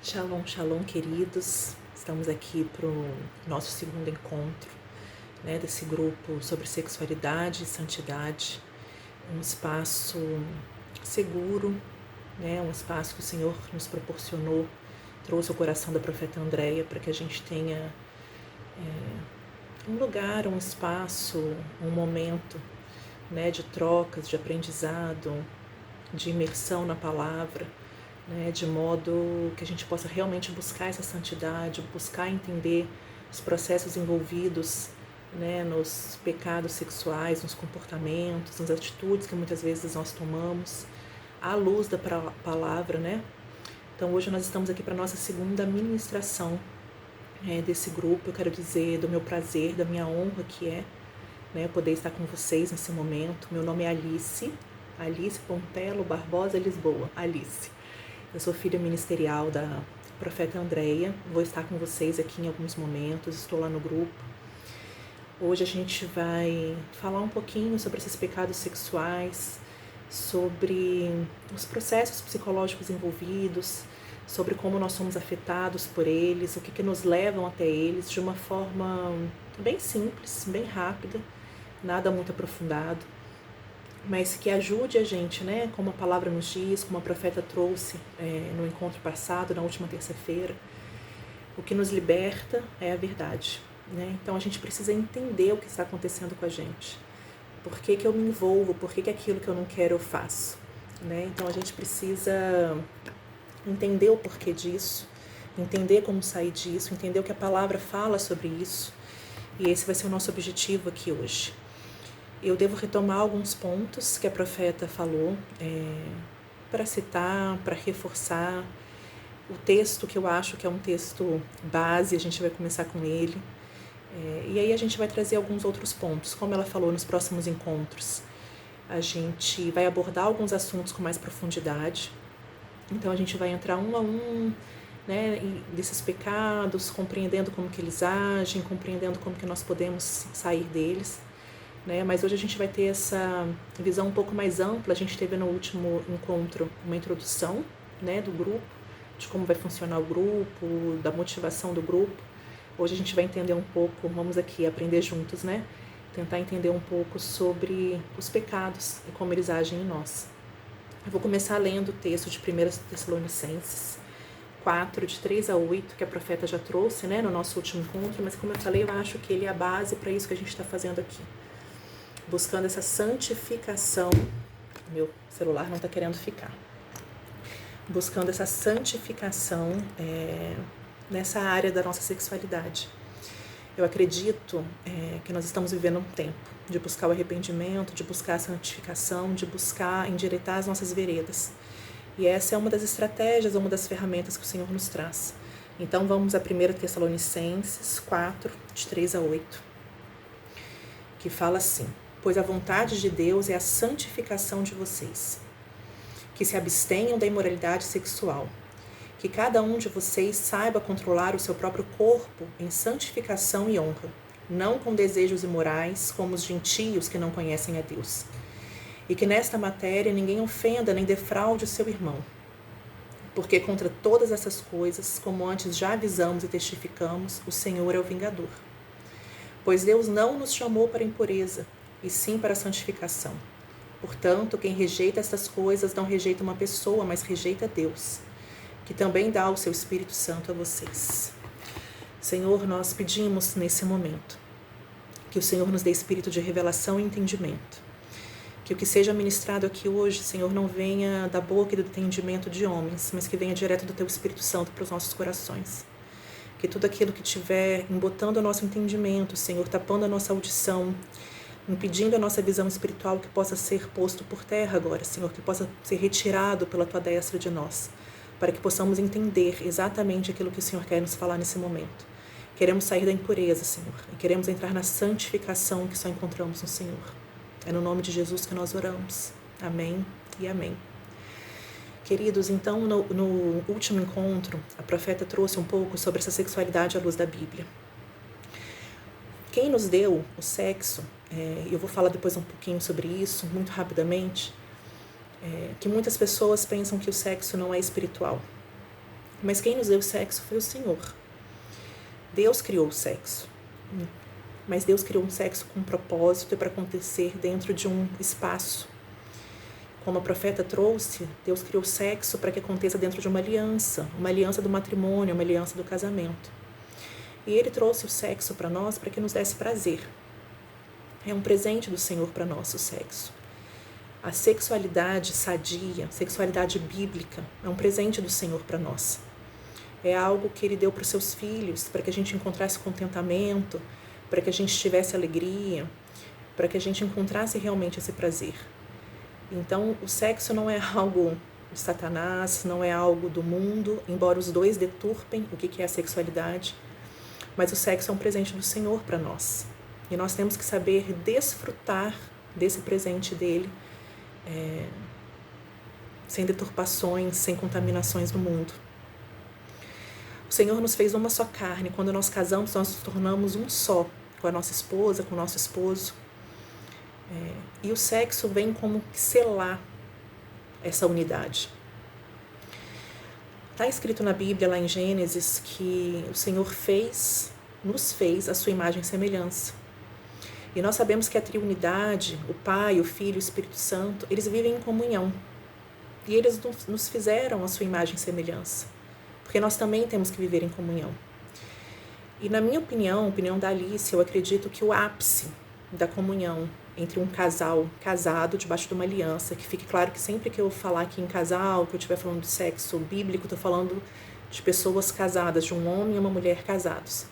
Shalom, shalom, queridos. Estamos aqui para o nosso segundo encontro, desse grupo sobre sexualidade e santidade. Um espaço seguro, um espaço que o Senhor nos proporcionou, trouxe ao coração da profeta Andreia para que a gente tenha um lugar, um espaço, um momento de trocas, de aprendizado, de imersão na palavra, de modo que a gente possa realmente buscar essa santidade, buscar entender os processos envolvidos nos pecados sexuais, nos comportamentos, nas atitudes que muitas vezes nós tomamos, à luz da palavra, Então hoje nós estamos aqui para a nossa segunda ministração desse grupo. Eu quero dizer do meu prazer, da minha honra que é poder estar com vocês nesse momento. Meu nome é Alice Pontelo Barbosa Lisboa, Alice. Eu sou filha ministerial da profeta Andreia, vou estar com vocês aqui em alguns momentos, estou lá no grupo. Hoje a gente vai falar um pouquinho sobre esses pecados sexuais, sobre os processos psicológicos envolvidos, sobre como nós somos afetados por eles, o que nos levam até eles, de uma forma bem simples, bem rápida, nada muito aprofundado, mas que ajude a gente, como a palavra nos diz, como a profeta trouxe no encontro passado, na última terça-feira. O que nos liberta é a verdade, Então a gente precisa entender o que está acontecendo com a gente. Por que eu me envolvo? Por que aquilo que eu não quero eu faço? Então a gente precisa entender o porquê disso, entender como sair disso, entender o que a palavra fala sobre isso. E esse vai ser o nosso objetivo aqui hoje. Eu devo retomar alguns pontos que a profeta falou, para citar, para reforçar o texto que eu acho que é um texto base, a gente vai começar com ele. E aí a gente vai trazer alguns outros pontos. Como ela falou nos próximos encontros, a gente vai abordar alguns assuntos com mais profundidade. Então a gente vai entrar um a um, desses pecados, compreendendo como que eles agem, compreendendo como que nós podemos sair deles. Mas hoje a gente vai ter essa visão um pouco mais ampla. A gente teve no último encontro uma introdução do grupo, de como vai funcionar o grupo, da motivação do grupo. Hoje a gente vai entender um pouco, vamos aqui aprender juntos, tentar entender um pouco sobre os pecados e como eles agem em nós. Eu vou começar lendo o texto de 1 Tessalonicenses 4, de 3 a 8, que a profeta já trouxe no nosso último encontro, mas como eu falei, eu acho que ele é a base para isso que a gente está fazendo aqui. Buscando essa santificação. Meu celular não está querendo ficar. Buscando essa santificação nessa área da nossa sexualidade. Eu acredito que nós estamos vivendo um tempo de buscar o arrependimento, de buscar a santificação, de buscar endireitar as nossas veredas. E essa é uma das estratégias, uma das ferramentas que o Senhor nos traz. Então vamos a 1 Tessalonicenses 4, de 3 a 8, que fala assim: pois a vontade de Deus é a santificação de vocês, que se abstenham da imoralidade sexual, que cada um de vocês saiba controlar o seu próprio corpo em santificação e honra, não com desejos imorais, como os gentios que não conhecem a Deus. E que nesta matéria ninguém ofenda nem defraude o seu irmão, porque contra todas essas coisas, como antes já avisamos e testificamos, o Senhor é o vingador. Pois Deus não nos chamou para a impureza, e sim para a santificação. Portanto, quem rejeita estas coisas não rejeita uma pessoa, mas rejeita Deus, que também dá o seu Espírito Santo a vocês. Senhor, nós pedimos nesse momento que o Senhor nos dê espírito de revelação e entendimento. Que o que seja ministrado aqui hoje, Senhor, não venha da boca e do entendimento de homens, mas que venha direto do Teu Espírito Santo para os nossos corações. Que tudo aquilo que estiver embotando o nosso entendimento, Senhor, tapando a nossa audição, impedindo a nossa visão espiritual, que possa ser posto por terra agora, Senhor, que possa ser retirado pela Tua destra de nós, para que possamos entender exatamente aquilo que o Senhor quer nos falar nesse momento. Queremos sair da impureza, Senhor, e queremos entrar na santificação que só encontramos no Senhor. É no nome de Jesus que nós oramos. Amém e amém. Queridos, então, no último encontro, a profeta trouxe um pouco sobre essa sexualidade à luz da Bíblia. Quem nos deu o sexo, eu vou falar depois um pouquinho sobre isso, muito rapidamente, que muitas pessoas pensam que o sexo não é espiritual. Mas quem nos deu o sexo foi o Senhor. Deus criou o sexo. Mas Deus criou um sexo com um propósito e para acontecer dentro de um espaço. Como a profeta trouxe, Deus criou o sexo para que aconteça dentro de uma aliança do matrimônio, uma aliança do casamento. E Ele trouxe o sexo para nós para que nos desse prazer. É um presente do Senhor para nós o sexo. A sexualidade sadia, sexualidade bíblica, é um presente do Senhor para nós. É algo que Ele deu para os seus filhos, para que a gente encontrasse contentamento, para que a gente tivesse alegria, para que a gente encontrasse realmente esse prazer. Então, o sexo não é algo de Satanás, não é algo do mundo, embora os dois deturpem o que é a sexualidade, mas o sexo é um presente do Senhor para nós. E nós temos que saber desfrutar desse presente dele, sem deturpações, sem contaminações do mundo. O Senhor nos fez uma só carne. Quando nós casamos, nós nos tornamos um só, com a nossa esposa, com o nosso esposo. E o sexo vem como selar essa unidade. Está escrito na Bíblia, lá em Gênesis, que o Senhor nos fez a sua imagem e semelhança. E nós sabemos que a triunidade, o Pai, o Filho e o Espírito Santo, eles vivem em comunhão. E eles nos fizeram a sua imagem e semelhança. Porque nós também temos que viver em comunhão. E na minha opinião, a opinião da Alice, eu acredito que o ápice da comunhão entre um casal casado debaixo de uma aliança, que fique claro que sempre que eu falar aqui em casal, que eu estiver falando de sexo bíblico, estou falando de pessoas casadas, de um homem e uma mulher casados.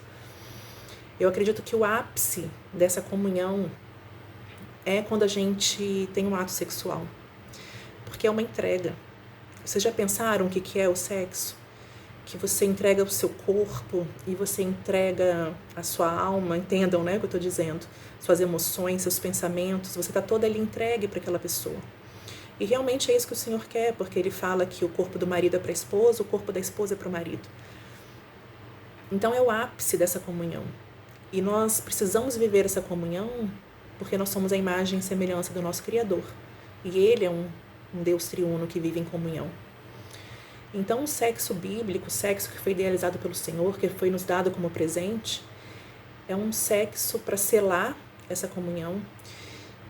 Eu acredito que o ápice dessa comunhão é quando a gente tem um ato sexual, porque é uma entrega. Vocês já pensaram o que é o sexo? Que você entrega o seu corpo e você entrega a sua alma, entendam, né, o que eu estou dizendo, suas emoções, seus pensamentos, você está toda ali entregue para aquela pessoa. E realmente é isso que o Senhor quer, porque Ele fala que o corpo do marido é para a esposa, o corpo da esposa é para o marido. Então é o ápice dessa comunhão. E nós precisamos viver essa comunhão porque nós somos a imagem e semelhança do nosso Criador. E Ele é um Deus triuno que vive em comunhão. Então, o sexo bíblico, o sexo que foi idealizado pelo Senhor, que foi nos dado como presente, é um sexo para selar essa comunhão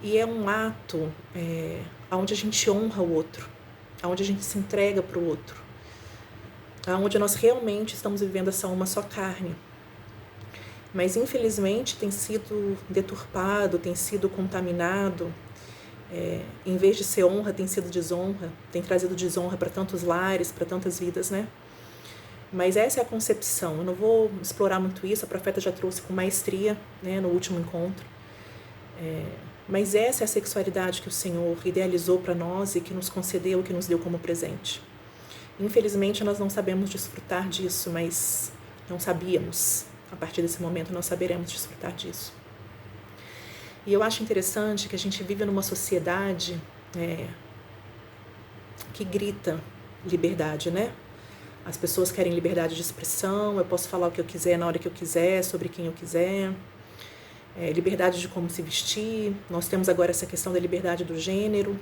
e é um ato onde a gente honra o outro, onde a gente se entrega para o outro, onde nós realmente estamos vivendo essa uma só carne. Mas, infelizmente, tem sido deturpado, tem sido contaminado. Em vez de ser honra, tem sido desonra, tem trazido desonra para tantos lares, para tantas vidas, né? Mas essa é a concepção. Eu não vou explorar muito isso, a profeta já trouxe com maestria, né, no último encontro. Mas essa é a sexualidade que o Senhor idealizou para nós e que nos concedeu, que nos deu como presente. Infelizmente, nós não sabemos desfrutar disso, mas não sabíamos. A partir desse momento, nós saberemos desfrutar disso. E eu acho interessante que a gente vive numa sociedade que grita liberdade, né? As pessoas querem liberdade de expressão, eu posso falar o que eu quiser na hora que eu quiser, sobre quem eu quiser. Liberdade de como se vestir. Nós temos agora essa questão da liberdade do gênero.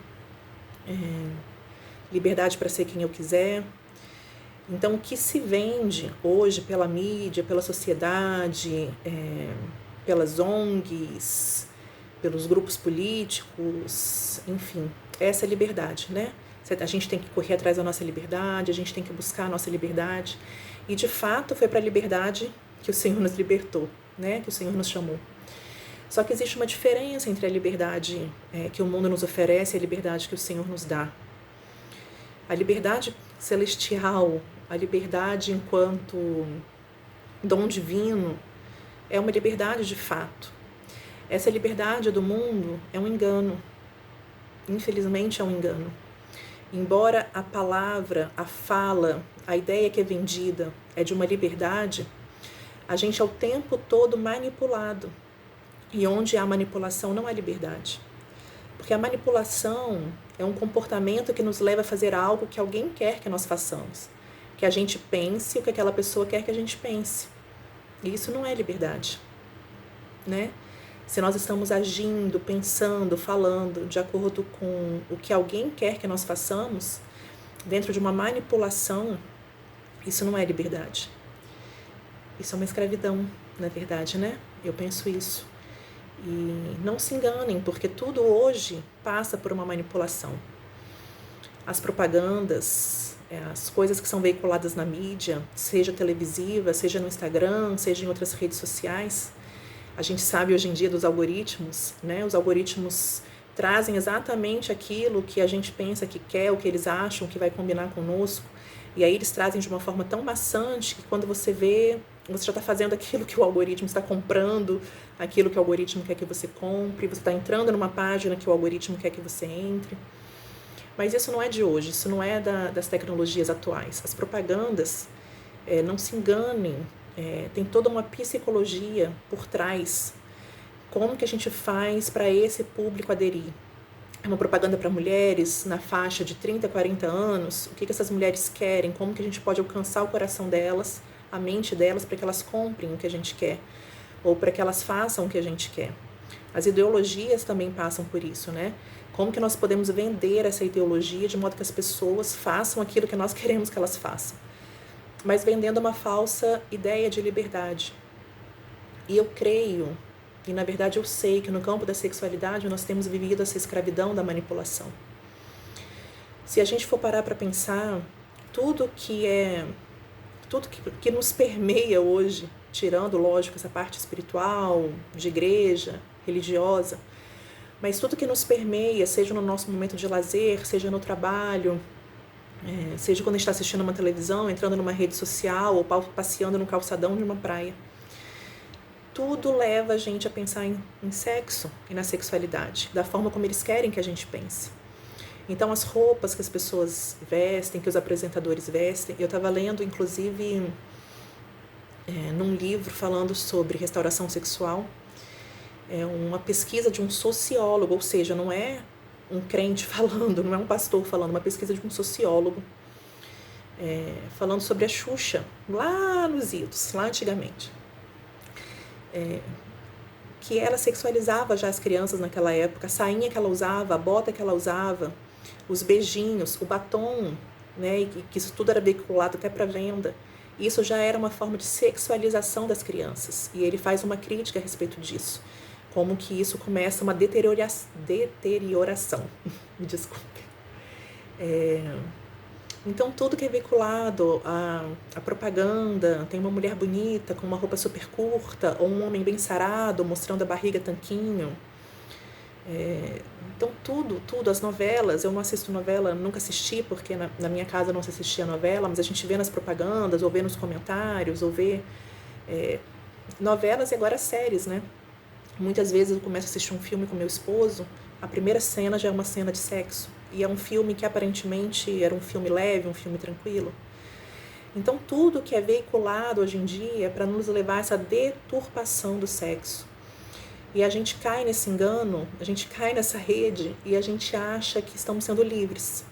Liberdade para ser quem eu quiser. Então, o que se vende hoje pela mídia, pela sociedade, pelas ONGs, pelos grupos políticos, enfim, essa é a liberdade, né? A gente tem que correr atrás da nossa liberdade, a gente tem que buscar a nossa liberdade. E, de fato, foi para a liberdade que o Senhor nos libertou, né? Que o Senhor nos chamou. Só que existe uma diferença entre a liberdade que o mundo nos oferece e a liberdade que o Senhor nos dá. A liberdade celestial, a liberdade enquanto dom divino, é uma liberdade de fato. Essa liberdade do mundo é um engano. Infelizmente é um engano. Embora a palavra, a fala, a ideia que é vendida é de uma liberdade, a gente é o tempo todo manipulado. E onde há manipulação não há liberdade. Porque a manipulação é um comportamento que nos leva a fazer algo que alguém quer que nós façamos. Que a gente pense o que aquela pessoa quer que a gente pense. E isso não é liberdade, né? Se nós estamos agindo, pensando, falando de acordo com o que alguém quer que nós façamos, dentro de uma manipulação, Isso não é liberdade. Isso é uma escravidão, na verdade, né? Eu penso isso. E não se enganem, porque tudo hoje passa por uma manipulação. As propagandas, as coisas que são veiculadas na mídia, seja televisiva, seja no Instagram, seja em outras redes sociais. A gente sabe hoje em dia dos algoritmos, né? Os algoritmos trazem exatamente aquilo que a gente pensa que quer, o que eles acham que vai combinar conosco. E aí eles trazem de uma forma tão maçante que quando você vê, você já está fazendo aquilo que o algoritmo está comprando, aquilo que o algoritmo quer que você compre, você está entrando numa página que o algoritmo quer que você entre. Mas isso não é de hoje, isso não é das tecnologias atuais. As propagandas, não se enganem, tem toda uma psicologia por trás. Como que a gente faz para esse público aderir? É uma propaganda para mulheres na faixa de 30 a 40 anos. O que essas mulheres querem? Como que a gente pode alcançar o coração delas, a mente delas, para que elas comprem o que a gente quer? Ou para que elas façam o que a gente quer? As ideologias também passam por isso, né? Como que nós podemos vender essa ideologia de modo que as pessoas façam aquilo que nós queremos que elas façam? Mas vendendo uma falsa ideia de liberdade. E eu creio, e na verdade eu sei que no campo da sexualidade nós temos vivido essa escravidão da manipulação. Se a gente for parar para pensar, tudo que nos permeia hoje, tirando, lógico, essa parte espiritual, de igreja, religiosa, mas tudo que nos permeia, seja no nosso momento de lazer, seja no trabalho, seja quando a gente está assistindo uma televisão, entrando numa rede social ou passeando no calçadão de uma praia, tudo leva a gente a pensar em sexo e na sexualidade, da forma como eles querem que a gente pense. Então, as roupas que as pessoas vestem, que os apresentadores vestem, eu estava lendo, inclusive, num livro falando sobre restauração sexual, uma pesquisa de um sociólogo, ou seja, não é um crente falando, não é um pastor falando, uma pesquisa de um sociólogo, falando sobre a Xuxa, lá nos idos, lá antigamente. Que ela sexualizava já as crianças naquela época, a sainha que ela usava, a bota que ela usava, os beijinhos, o batom, né, e que isso tudo era veiculado até para venda. Isso já era uma forma de sexualização das crianças. E ele faz uma crítica a respeito disso. Como que isso começa uma deterioração. Me desculpe. Então, tudo que é veiculado, a propaganda, tem uma mulher bonita com uma roupa super curta, ou um homem bem sarado, mostrando a barriga tanquinho. Então, tudo, as novelas, eu não assisto novela, nunca assisti, porque na minha casa não se assistia novela, mas a gente vê nas propagandas, ou vê nos comentários, ou vê novelas e agora séries, né? Muitas vezes eu começo a assistir um filme com meu esposo, a primeira cena já é uma cena de sexo. E é um filme que aparentemente era um filme leve, um filme tranquilo. Então tudo que é veiculado hoje em dia é para nos levar a essa deturpação do sexo. E a gente cai nesse engano, a gente cai nessa rede e a gente acha que estamos sendo livres.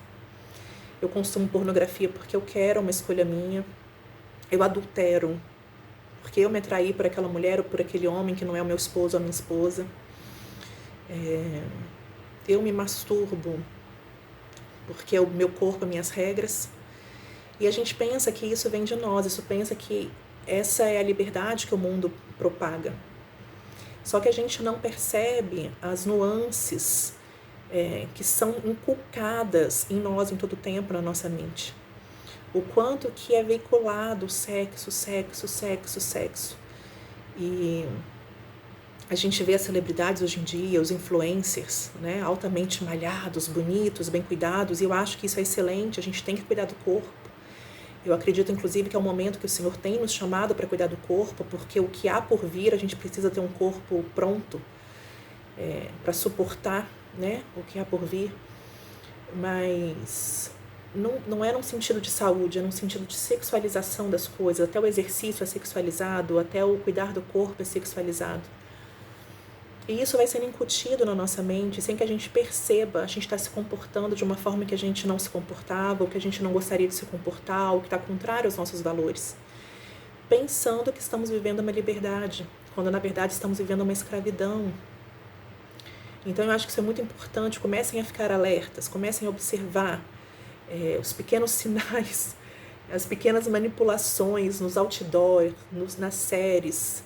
Eu consumo pornografia porque eu quero, é uma escolha minha. Eu adultero porque eu me atraí por aquela mulher ou por aquele homem que não é o meu esposo ou a minha esposa. Eu me masturbo porque é o meu corpo, as minhas regras. E a gente pensa que isso vem de nós, isso pensa que essa é a liberdade que o mundo propaga. Só que a gente não percebe as nuances que são inculcadas em nós em todo o tempo, na nossa mente. O quanto que é veiculado sexo. E a gente vê as celebridades hoje em dia, os influencers, né, altamente malhados, bonitos, bem cuidados, e eu acho que isso é excelente, a gente tem que cuidar do corpo. Eu acredito, inclusive, que é o momento que o Senhor tem nos chamado para cuidar do corpo, porque o que há por vir, a gente precisa ter um corpo pronto para suportar, né, o que há por vir. Mas não é num sentido de saúde, é num sentido de sexualização das coisas. Até o exercício é sexualizado, até o cuidar do corpo é sexualizado. E isso vai sendo incutido na nossa mente, sem que a gente perceba, a gente está se comportando de uma forma que a gente não se comportava, ou que a gente não gostaria de se comportar, ou que está contrário aos nossos valores. Pensando que estamos vivendo uma liberdade, quando na verdade estamos vivendo uma escravidão. Então eu acho que isso é muito importante, comecem a ficar alertas, comecem a observar os pequenos sinais as pequenas manipulações nos outdoors, nas séries.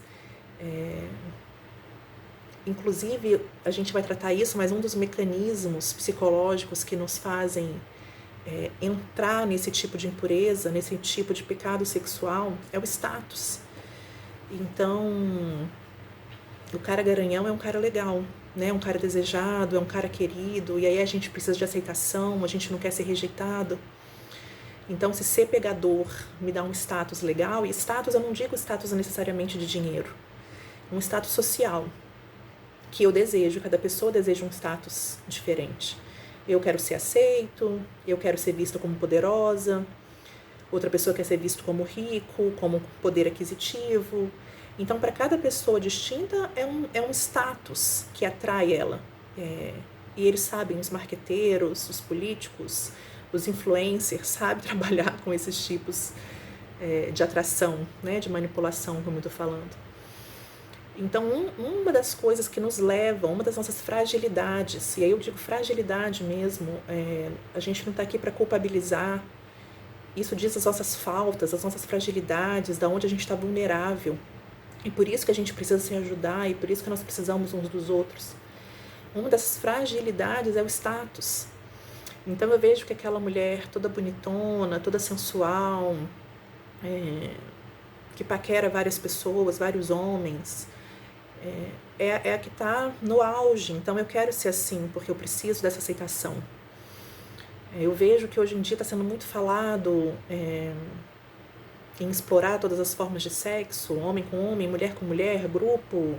Inclusive, a gente vai tratar isso, mas um dos mecanismos psicológicos que nos fazem entrar nesse tipo de impureza, nesse tipo de pecado sexual, é o status. Então, o cara garanhão é um cara legal, né? Um cara desejado, é um cara querido, e aí a gente precisa de aceitação, a gente não quer ser rejeitado. Então, se ser pegador me dá um status legal, e status, eu não digo status necessariamente de dinheiro, um status social, que eu desejo, cada pessoa deseja um status diferente. Eu quero ser aceito, eu quero ser vista como poderosa, outra pessoa quer ser visto como rico, como poder aquisitivo. Então, para cada pessoa distinta, é um status que atrai ela. E eles sabem, os marqueteiros, os políticos, os influencers, sabem trabalhar com esses tipos de atração, né, de manipulação, como eu estou falando. Então, uma das coisas que nos levam, uma das nossas fragilidades, e aí eu digo fragilidade mesmo, a gente não está aqui para culpabilizar, isso diz as nossas faltas, as nossas fragilidades, da onde a gente está vulnerável. E por isso que a gente precisa se ajudar, e por isso que nós precisamos uns dos outros. Uma das fragilidades é o status. Então eu vejo que aquela mulher toda bonitona, toda sensual, que paquera várias pessoas, vários homens, é a que está no auge. Então eu quero ser assim, porque eu preciso dessa aceitação. Eu vejo que hoje em dia está sendo muito falado em explorar todas as formas de sexo, homem com homem, mulher com mulher, grupo,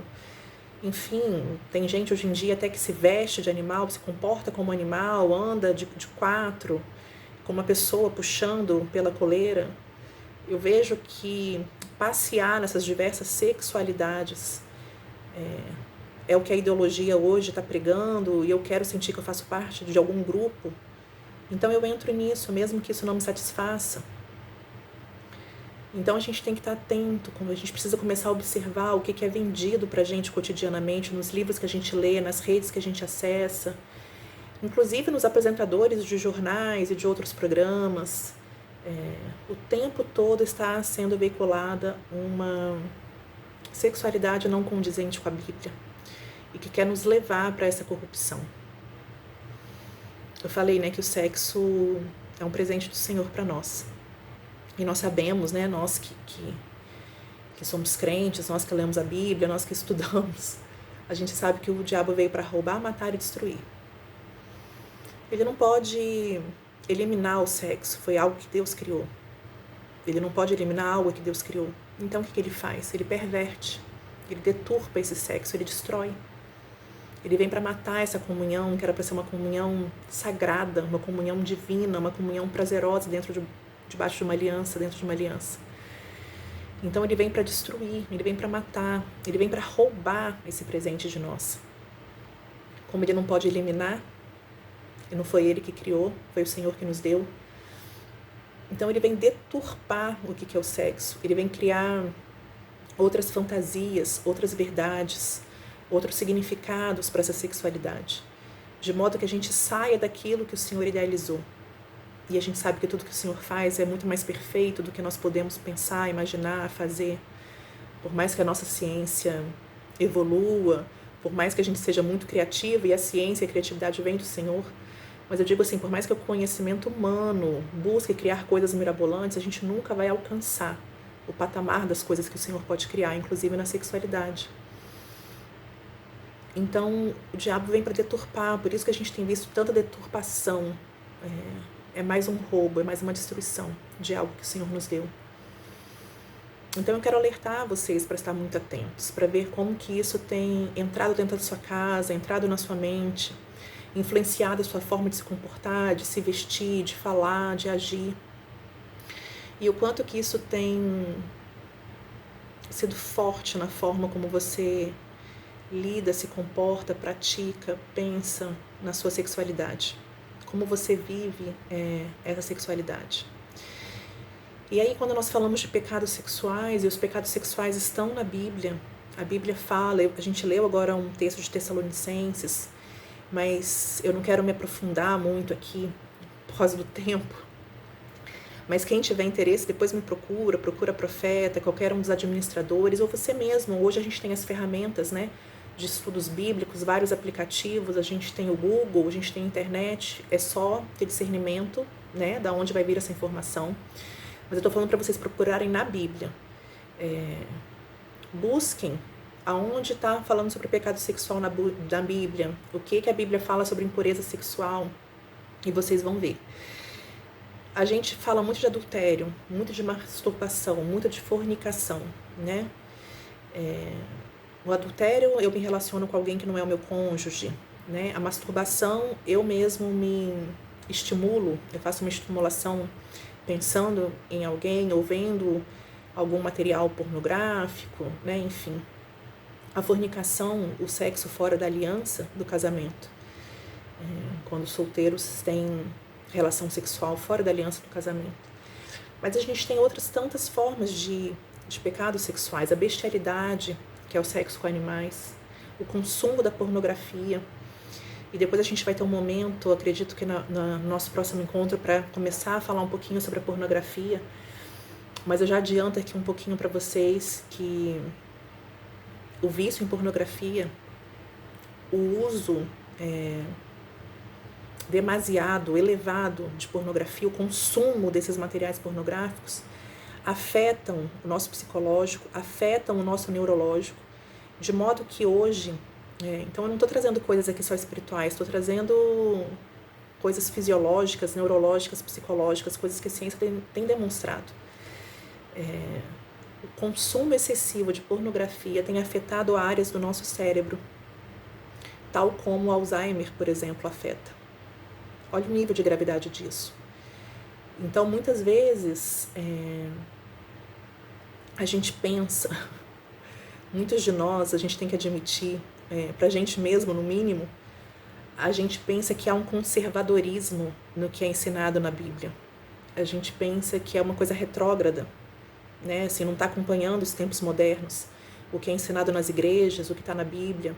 enfim, tem gente hoje em dia até que se veste de animal, se comporta como animal, anda de quatro, com uma pessoa puxando pela coleira. Eu vejo que passear nessas diversas sexualidades é o que a ideologia hoje está pregando, e eu quero sentir que eu faço parte de algum grupo. Então eu entro nisso, mesmo que isso não me satisfaça. Então a gente tem que estar atento, a gente precisa começar a observar o que é vendido para a gente cotidianamente, nos livros que a gente lê, nas redes que a gente acessa, inclusive nos apresentadores de jornais e de outros programas. O tempo todo está sendo veiculada uma sexualidade não condizente com a Bíblia e que quer nos levar para essa corrupção. Eu falei, né, que o sexo é um presente do Senhor para nós. E nós sabemos, né, nós que somos crentes, nós que lemos a Bíblia, nós que estudamos, a gente sabe que o diabo veio para roubar, matar e destruir. Ele não pode eliminar o sexo, foi algo que Deus criou. Ele não pode eliminar algo que Deus criou. Então o que ele faz? Ele perverte, ele deturpa esse sexo, ele destrói. Ele vem para matar essa comunhão, que era para ser uma comunhão sagrada, uma comunhão divina, uma comunhão prazerosa debaixo de uma aliança, dentro de uma aliança. Então ele vem para destruir, ele vem para matar, ele vem para roubar esse presente de nós. Como ele não pode eliminar, e não foi ele que criou, foi o Senhor que nos deu. Então ele vem deturpar o que é o sexo, ele vem criar outras fantasias, outras verdades, outros significados para essa sexualidade, de modo que a gente saia daquilo que o Senhor idealizou. E a gente sabe que tudo que o Senhor faz é muito mais perfeito do que nós podemos pensar, imaginar, fazer. Por mais que a nossa ciência evolua, por mais que a gente seja muito criativa, e a ciência e a criatividade vêm do Senhor, mas eu digo assim, por mais que o conhecimento humano busque criar coisas mirabolantes, a gente nunca vai alcançar o patamar das coisas que o Senhor pode criar, inclusive na sexualidade. Então, o diabo vem para deturpar, por isso que a gente tem visto tanta deturpação. É mais um roubo, é mais uma destruição de algo que o Senhor nos deu. Então eu quero alertar vocês para estar muito atentos, para ver como que isso tem entrado dentro da sua casa, entrado na sua mente, influenciado a sua forma de se comportar, de se vestir, de falar, de agir. E o quanto que isso tem sido forte na forma como você lida, se comporta, pratica, pensa na sua sexualidade. Como você vive essa sexualidade. E aí, quando nós falamos de pecados sexuais, e os pecados sexuais estão na Bíblia, a Bíblia fala, a gente leu agora um texto de Tessalonicenses, mas eu não quero me aprofundar muito aqui, por causa do tempo. Mas quem tiver interesse, depois me procura Profeta, qualquer um dos administradores, ou você mesmo. Hoje a gente tem as ferramentas, né, de estudos bíblicos, vários aplicativos, a gente tem o Google, a gente tem a internet, é só ter discernimento, né, da onde vai vir essa informação. Mas eu estou falando para vocês procurarem na Bíblia. Busquem aonde está falando sobre pecado sexual na Bíblia, o que a Bíblia fala sobre impureza sexual, e vocês vão ver. A gente fala muito de adultério, muito de masturbação, muito de fornicação, né? O adultério, eu me relaciono com alguém que não é o meu cônjuge, né? A masturbação, eu mesmo me estimulo, eu faço uma estimulação pensando em alguém ou vendo algum material pornográfico, né? Enfim. A fornicação, o sexo fora da aliança do casamento. Quando solteiros têm relação sexual fora da aliança do casamento. Mas a gente tem outras tantas formas de pecados sexuais. A bestialidade, que é o sexo com animais. O consumo da pornografia. E depois a gente vai ter um momento, acredito que no nosso próximo encontro, para começar a falar um pouquinho sobre a pornografia. Mas eu já adianto aqui um pouquinho para vocês que o vício em pornografia, o uso demasiado, elevado de pornografia, o consumo desses materiais pornográficos afetam o nosso psicológico, afetam o nosso neurológico, de modo que hoje, então eu não estou trazendo coisas aqui só espirituais, estou trazendo coisas fisiológicas, neurológicas, psicológicas, coisas que a ciência tem demonstrado. O consumo excessivo de pornografia tem afetado áreas do nosso cérebro, tal como o Alzheimer, por exemplo, afeta. Olha o nível de gravidade disso. Então, muitas vezes, a gente pensa, muitos de nós, a gente tem que admitir, pra gente mesmo, no mínimo, a gente pensa que há um conservadorismo no que é ensinado na Bíblia. A gente pensa que é uma coisa retrógrada, né? Assim, não está acompanhando os tempos modernos, o que é ensinado nas igrejas, o que está na Bíblia.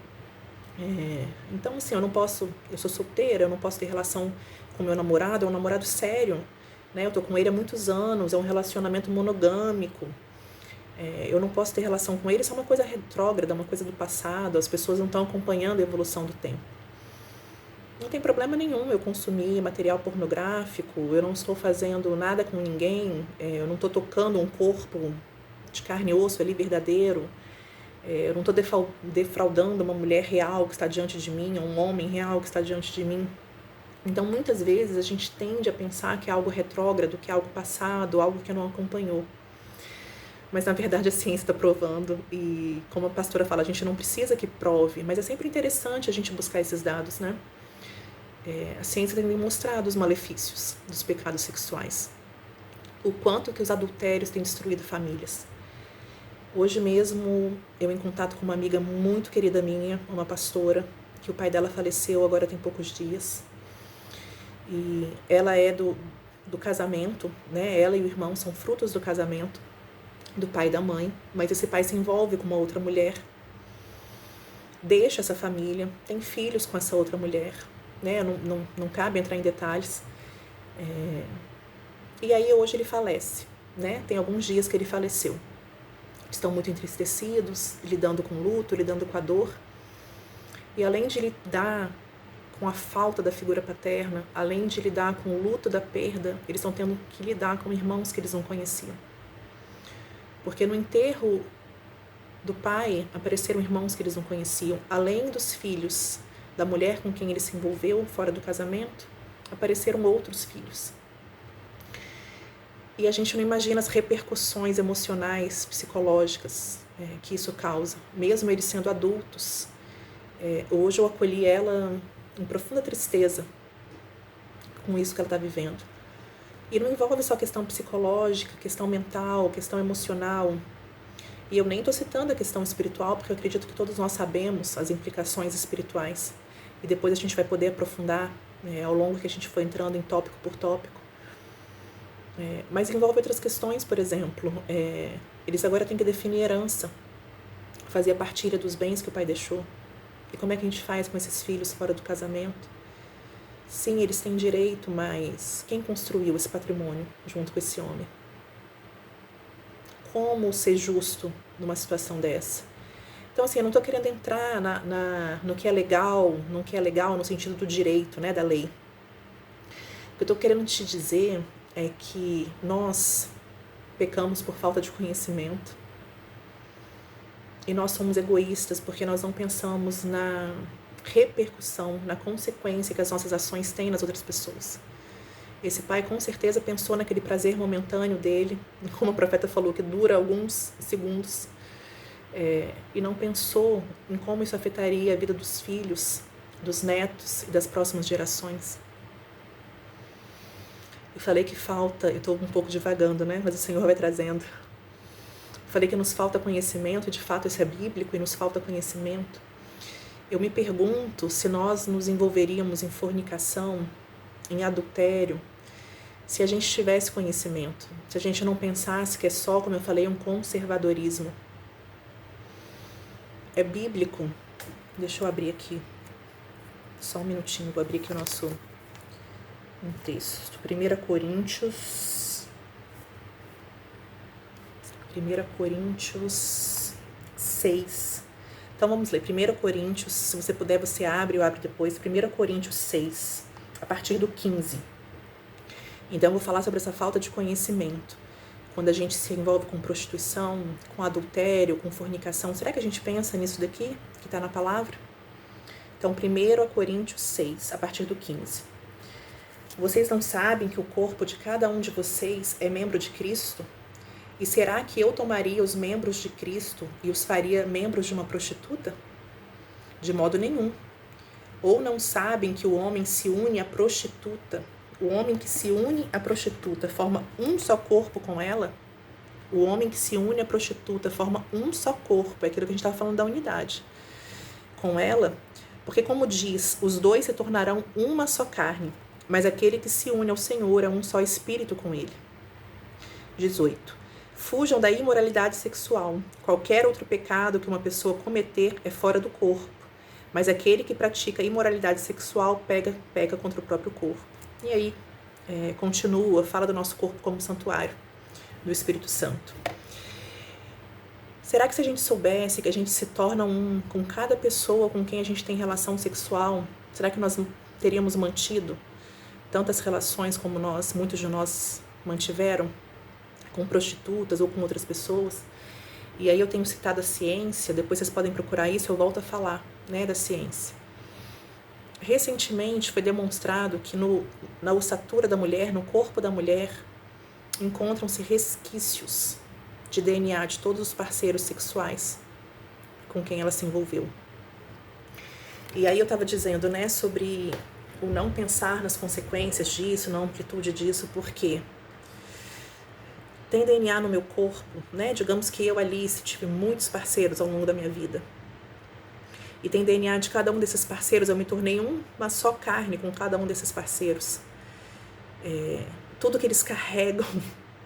Então, assim, eu sou solteira, eu não posso ter relação com meu namorado, é um namorado sério, né? Eu tô com ele há muitos anos, é um relacionamento monogâmico. Eu não posso ter relação com ele, isso é uma coisa retrógrada, uma coisa do passado, as pessoas não estão acompanhando a evolução do tempo. Não tem problema nenhum eu consumir material pornográfico, eu não estou fazendo nada com ninguém, eu não estou tocando um corpo de carne e osso ali verdadeiro, eu não estou defraudando uma mulher real que está diante de mim, um homem real que está diante de mim. Então, muitas vezes, a gente tende a pensar que é algo retrógrado, que é algo passado, algo que não acompanhou. Mas, na verdade, a ciência está provando e, como a pastora fala, a gente não precisa que prove, mas é sempre interessante a gente buscar esses dados, né? A ciência tem demonstrado os malefícios dos pecados sexuais. O quanto que os adultérios têm destruído famílias. Hoje mesmo, eu em contato com uma amiga muito querida minha, uma pastora, que o pai dela faleceu agora tem poucos dias. E ela é do casamento, né? Ela e o irmão são frutos do casamento do pai e da mãe, mas esse pai se envolve com uma outra mulher, deixa essa família, tem filhos com essa outra mulher, né? Não cabe entrar em detalhes. E aí hoje ele falece, né? Tem alguns dias que ele faleceu. Estão muito entristecidos, lidando com o luto, lidando com a dor. E além de lidar com a falta da figura paterna, além de lidar com o luto da perda, eles estão tendo que lidar com irmãos que eles não conheciam. Porque no enterro do pai apareceram irmãos que eles não conheciam, além dos filhos da mulher com quem ele se envolveu fora do casamento, apareceram outros filhos. E a gente não imagina as repercussões emocionais, psicológicas que isso causa, mesmo eles sendo adultos. Hoje eu acolhi ela em profunda tristeza com isso que ela está vivendo. E não envolve só questão psicológica, questão mental, questão emocional. E eu nem estou citando a questão espiritual, porque eu acredito que todos nós sabemos as implicações espirituais. E depois a gente vai poder aprofundar ao longo que a gente for entrando em tópico por tópico. Mas envolve outras questões, por exemplo, eles agora têm que definir herança, fazer a partilha dos bens que o pai deixou. E como é que a gente faz com esses filhos fora do casamento? Sim, eles têm direito, mas quem construiu esse patrimônio junto com esse homem? Como ser justo numa situação dessa? Então, assim, eu não estou querendo entrar no que é legal, no sentido do direito, né, da lei. O que eu estou querendo te dizer é que nós pecamos por falta de conhecimento e nós somos egoístas porque nós não pensamos na repercussão, na consequência que as nossas ações têm nas outras pessoas. Esse pai com certeza pensou naquele prazer momentâneo dele, como o profeta falou, que dura alguns segundos, e não pensou em como isso afetaria a vida dos filhos, dos netos e das próximas gerações. Eu falei que falta, eu estou um pouco divagando, né? Mas o Senhor vai trazendo. Eu falei que nos falta conhecimento, de fato isso é bíblico, e nos falta conhecimento. Eu me pergunto se nós nos envolveríamos em fornicação, em adultério, se a gente tivesse conhecimento, se a gente não pensasse que é só, como eu falei, um conservadorismo. É bíblico. Deixa eu abrir aqui. Só um minutinho, vou abrir aqui o nosso um texto. 1 Coríntios 6. Então vamos ler. 1 Coríntios, se você puder, você abre ou abre depois. 1 Coríntios 6, a partir do 15. Então eu vou falar sobre essa falta de conhecimento. Quando a gente se envolve com prostituição, com adultério, com fornicação, será que a gente pensa nisso daqui, que está na palavra? Então, 1 Coríntios 6, a partir do 15. Vocês não sabem que o corpo de cada um de vocês é membro de Cristo? E será que eu tomaria os membros de Cristo e os faria membros de uma prostituta? De modo nenhum. Ou não sabem que o homem se une à prostituta? O homem que se une à prostituta forma um só corpo com ela? O homem que se une à prostituta forma um só corpo, é aquilo que a gente estava falando da unidade, com ela, porque como diz, os dois se tornarão uma só carne, mas aquele que se une ao Senhor é um só espírito com ele. 18. Fujam da imoralidade sexual. Qualquer outro pecado que uma pessoa cometer é fora do corpo, mas aquele que pratica imoralidade sexual peca contra o próprio corpo. E aí, continua, fala do nosso corpo como santuário do Espírito Santo. Será que se a gente soubesse que a gente se torna um com cada pessoa com quem a gente tem relação sexual, será que nós teríamos mantido tantas relações como muitos de nós mantiveram, com prostitutas ou com outras pessoas? E aí eu tenho citado a ciência, depois vocês podem procurar isso, eu volto a falar, né, da ciência. Recentemente foi demonstrado que na ossatura da mulher, no corpo da mulher, encontram-se resquícios de DNA de todos os parceiros sexuais com quem ela se envolveu. E aí eu estava dizendo, né, sobre o não pensar nas consequências disso, na amplitude disso, porque tem DNA no meu corpo, né? Digamos que eu, Alice, tive muitos parceiros ao longo da minha vida. E tem DNA de cada um desses parceiros, eu me tornei uma só carne com cada um desses parceiros. Tudo que eles carregam,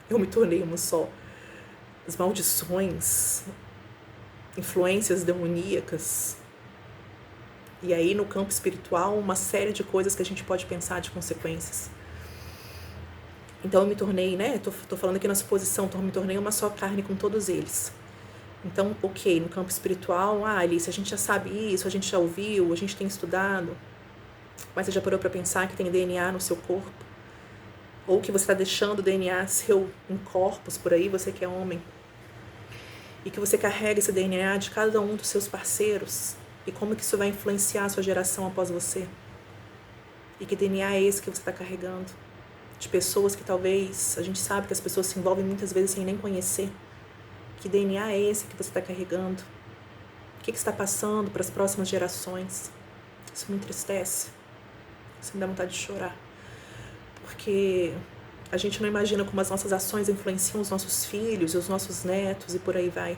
eu me tornei uma só. As maldições, influências demoníacas. E aí no campo espiritual, uma série de coisas que a gente pode pensar de consequências. Então eu me tornei, né, tô falando aqui na suposição, me tornei uma só carne com todos eles. Então, ok, no campo espiritual, Alice, a gente já sabe isso, a gente já ouviu, a gente tem estudado, mas você já parou para pensar que tem DNA no seu corpo? Ou que você está deixando o DNA seu em corpos por aí, você que é homem, e que você carrega esse DNA de cada um dos seus parceiros, e como que isso vai influenciar a sua geração após você? E que DNA é esse que você está carregando? De pessoas que talvez, a gente sabe que as pessoas se envolvem muitas vezes sem nem conhecer. Que DNA é esse que você está carregando? O que está passando para as próximas gerações? Isso me entristece. Isso me dá vontade de chorar. Porque a gente não imagina como as nossas ações influenciam os nossos filhos e os nossos netos e por aí vai.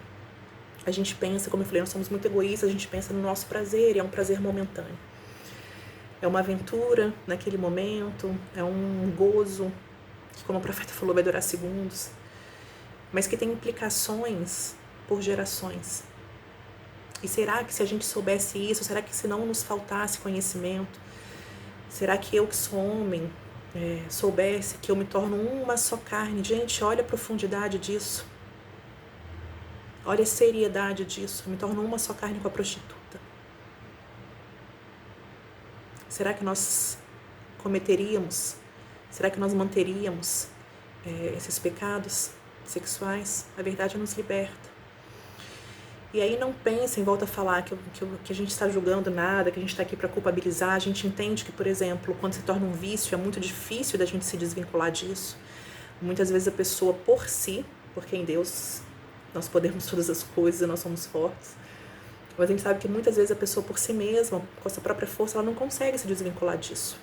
A gente pensa, como eu falei, nós somos muito egoístas, a gente pensa no nosso prazer e é um prazer momentâneo. É uma aventura naquele momento, é um gozo que, como o profeta falou, vai durar segundos, mas que tem implicações por gerações. E será que se a gente soubesse isso, será que se não nos faltasse conhecimento, Será que eu que sou homem soubesse que eu me torno uma só carne? Gente, olha a profundidade disso. Olha a seriedade disso. Eu me torno uma só carne com a prostituta. Será que nós cometeríamos? Será que nós manteríamos esses pecados sexuais? A verdade nos liberta. E aí não pensem, volta a falar que a gente está julgando nada, que a gente está aqui para culpabilizar. A gente entende que, por exemplo, quando se torna um vício, é muito difícil da gente se desvincular disso. Muitas vezes a pessoa por si, porque em Deus nós podemos todas as coisas e nós somos fortes, mas a gente sabe que muitas vezes a pessoa por si mesma, com a sua própria força, ela não consegue se desvincular disso.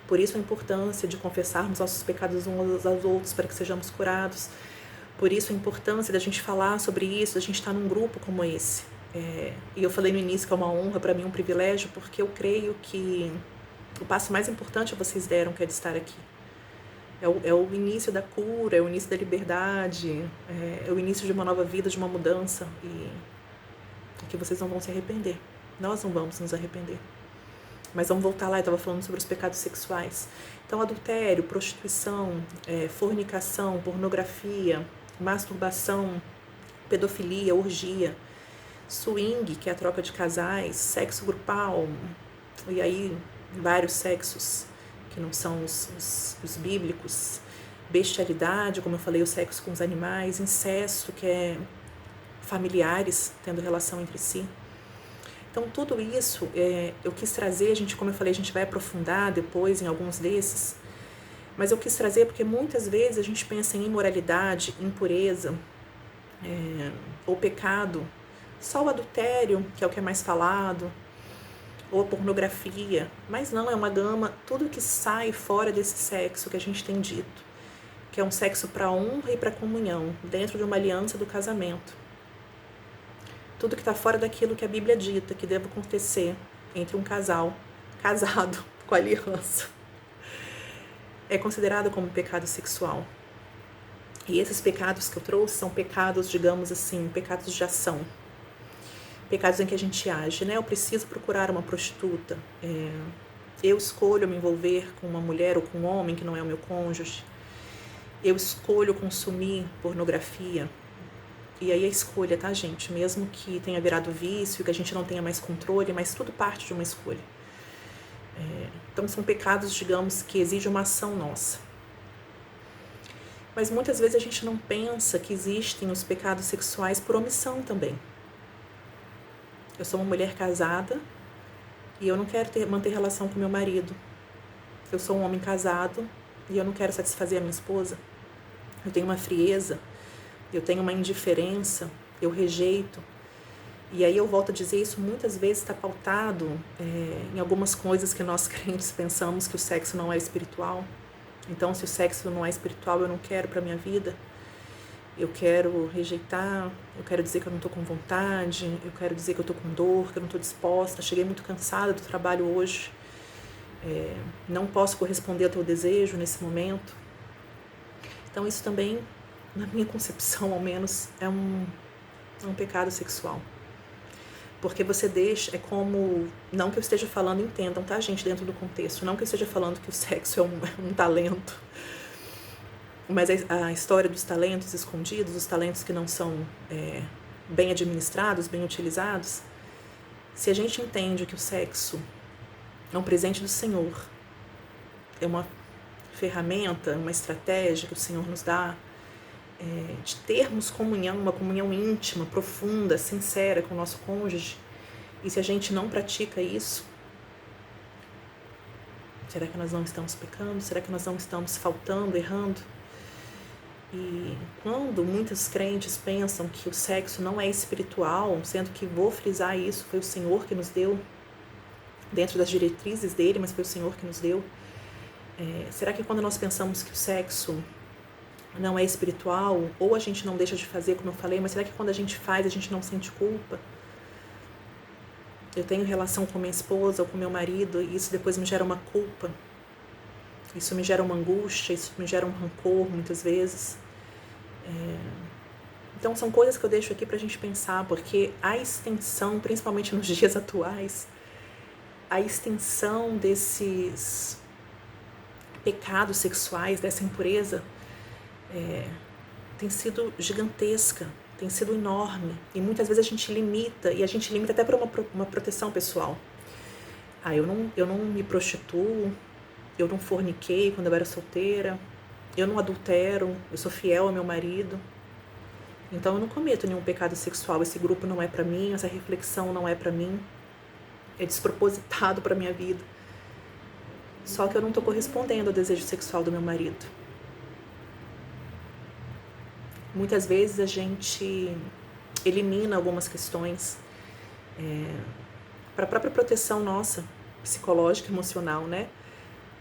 Por isso a importância de confessarmos nossos pecados uns aos outros para que sejamos curados. Por isso a importância da gente falar sobre isso, da gente estar num grupo como esse. E eu falei no início que é uma honra para mim, um privilégio, porque eu que o passo mais importante vocês deram, que é de estar aqui. É o início da cura, é o início da liberdade, é o início de uma nova vida, de uma mudança, e que vocês não vão se arrepender. Nós não vamos nos arrepender. Mas vamos voltar lá, eu estava falando sobre os pecados sexuais. Então, adultério, prostituição, fornicação, pornografia, masturbação, pedofilia, orgia, swing, que é a troca de casais, sexo grupal, e aí vários sexos que não são os bíblicos, bestialidade, como eu falei, o sexo com os animais, incesto, que é familiares tendo relação entre si. Então, tudo isso eu quis trazer, como eu falei, a gente vai aprofundar depois em alguns desses, mas eu quis trazer porque muitas vezes a gente pensa em imoralidade, impureza, ou pecado, só o adultério, que é o que é mais falado, ou a pornografia, mas não, é uma gama, tudo que sai fora desse sexo que a gente tem dito, que é um sexo para honra e para comunhão, dentro de uma aliança do casamento. Tudo que está fora daquilo que a Bíblia dita que deve acontecer entre um casal casado com aliança é considerado como pecado sexual. E esses pecados que eu trouxe são pecados, digamos assim, pecados de ação. Pecados em que a gente age, né? Eu preciso procurar uma prostituta. Eu escolho me envolver com uma mulher ou com um homem que não é o meu cônjuge. Eu escolho consumir pornografia. E aí a escolha, tá, gente? Mesmo que tenha virado vício, que a gente não tenha mais controle, mas tudo parte de uma escolha. Então são pecados, digamos, que exigem uma ação nossa. Mas muitas vezes a gente não pensa que existem os pecados sexuais por omissão também. Eu sou uma mulher casada e eu não quero manter relação com meu marido. Eu sou um homem casado e eu não quero satisfazer a minha esposa. Eu tenho uma frieza, eu tenho uma indiferença, eu rejeito. E aí eu volto a dizer, isso muitas vezes está pautado em algumas coisas que nós crentes pensamos que o sexo não é espiritual. Então, se o sexo não é espiritual, eu não quero para minha vida. Eu quero rejeitar, eu quero dizer que eu não estou com vontade, eu quero dizer que eu estou com dor, que eu não estou disposta, cheguei muito cansada do trabalho hoje, não posso corresponder ao teu desejo nesse momento. Então isso também, na minha concepção ao menos, é um pecado sexual. Porque você deixa, é como, não que eu esteja falando, entendam, tá, gente, dentro do contexto, não que eu esteja falando que o sexo é um talento, mas a história dos talentos escondidos, os talentos que não são bem administrados, bem utilizados, se a gente entende que o sexo é um presente do Senhor, é uma ferramenta, uma estratégia que o Senhor nos dá, de termos comunhão, uma comunhão íntima, profunda, sincera com o nosso cônjuge, e se a gente não pratica isso, será que nós não estamos pecando? Será que nós não estamos faltando, errando? E quando muitos crentes pensam que o sexo não é espiritual, sendo que, vou frisar isso, foi o Senhor que nos deu, dentro das diretrizes dele, mas foi o Senhor que nos deu, será que quando nós pensamos que o sexo não é espiritual, ou a gente não deixa de fazer, como eu falei, mas será que quando a gente faz, a gente não sente culpa? Eu tenho relação com minha esposa ou com meu marido e isso depois me gera uma culpa, isso me gera uma angústia, isso me gera um rancor muitas vezes. Então são coisas que eu deixo aqui pra gente pensar, porque a extensão, principalmente nos dias atuais, a extensão desses pecados sexuais, dessa impureza, tem sido gigantesca, tem sido enorme. E muitas vezes a gente limita, e a gente limita até por uma proteção pessoal. Eu não me prostituo, eu não forniquei quando eu era solteira, eu não adultero, eu sou fiel ao meu marido. Então eu não cometo nenhum pecado sexual, esse grupo não é para mim, essa reflexão não é para mim, é despropositado para minha vida. Só que eu não estou correspondendo ao desejo sexual do meu marido. Muitas vezes a gente elimina algumas questões para a própria proteção nossa, psicológica, emocional, né?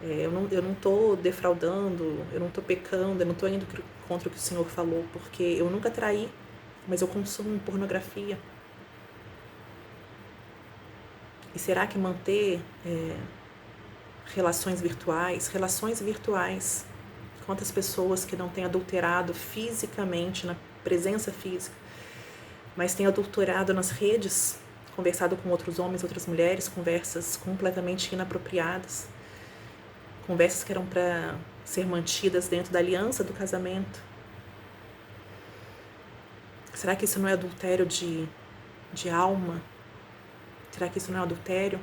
Eu não estou defraudando, eu não estou pecando, eu não estou indo contra o que o Senhor falou, porque eu nunca traí, mas eu consumo pornografia. E será que manter relações virtuais, quantas pessoas que não têm adulterado fisicamente, na presença física, mas têm adulterado nas redes, conversado com outros homens, outras mulheres, conversas completamente inapropriadas, conversas que eram para ser mantidas dentro da aliança do casamento. Será que isso não é adultério de alma? Será que isso não é adultério?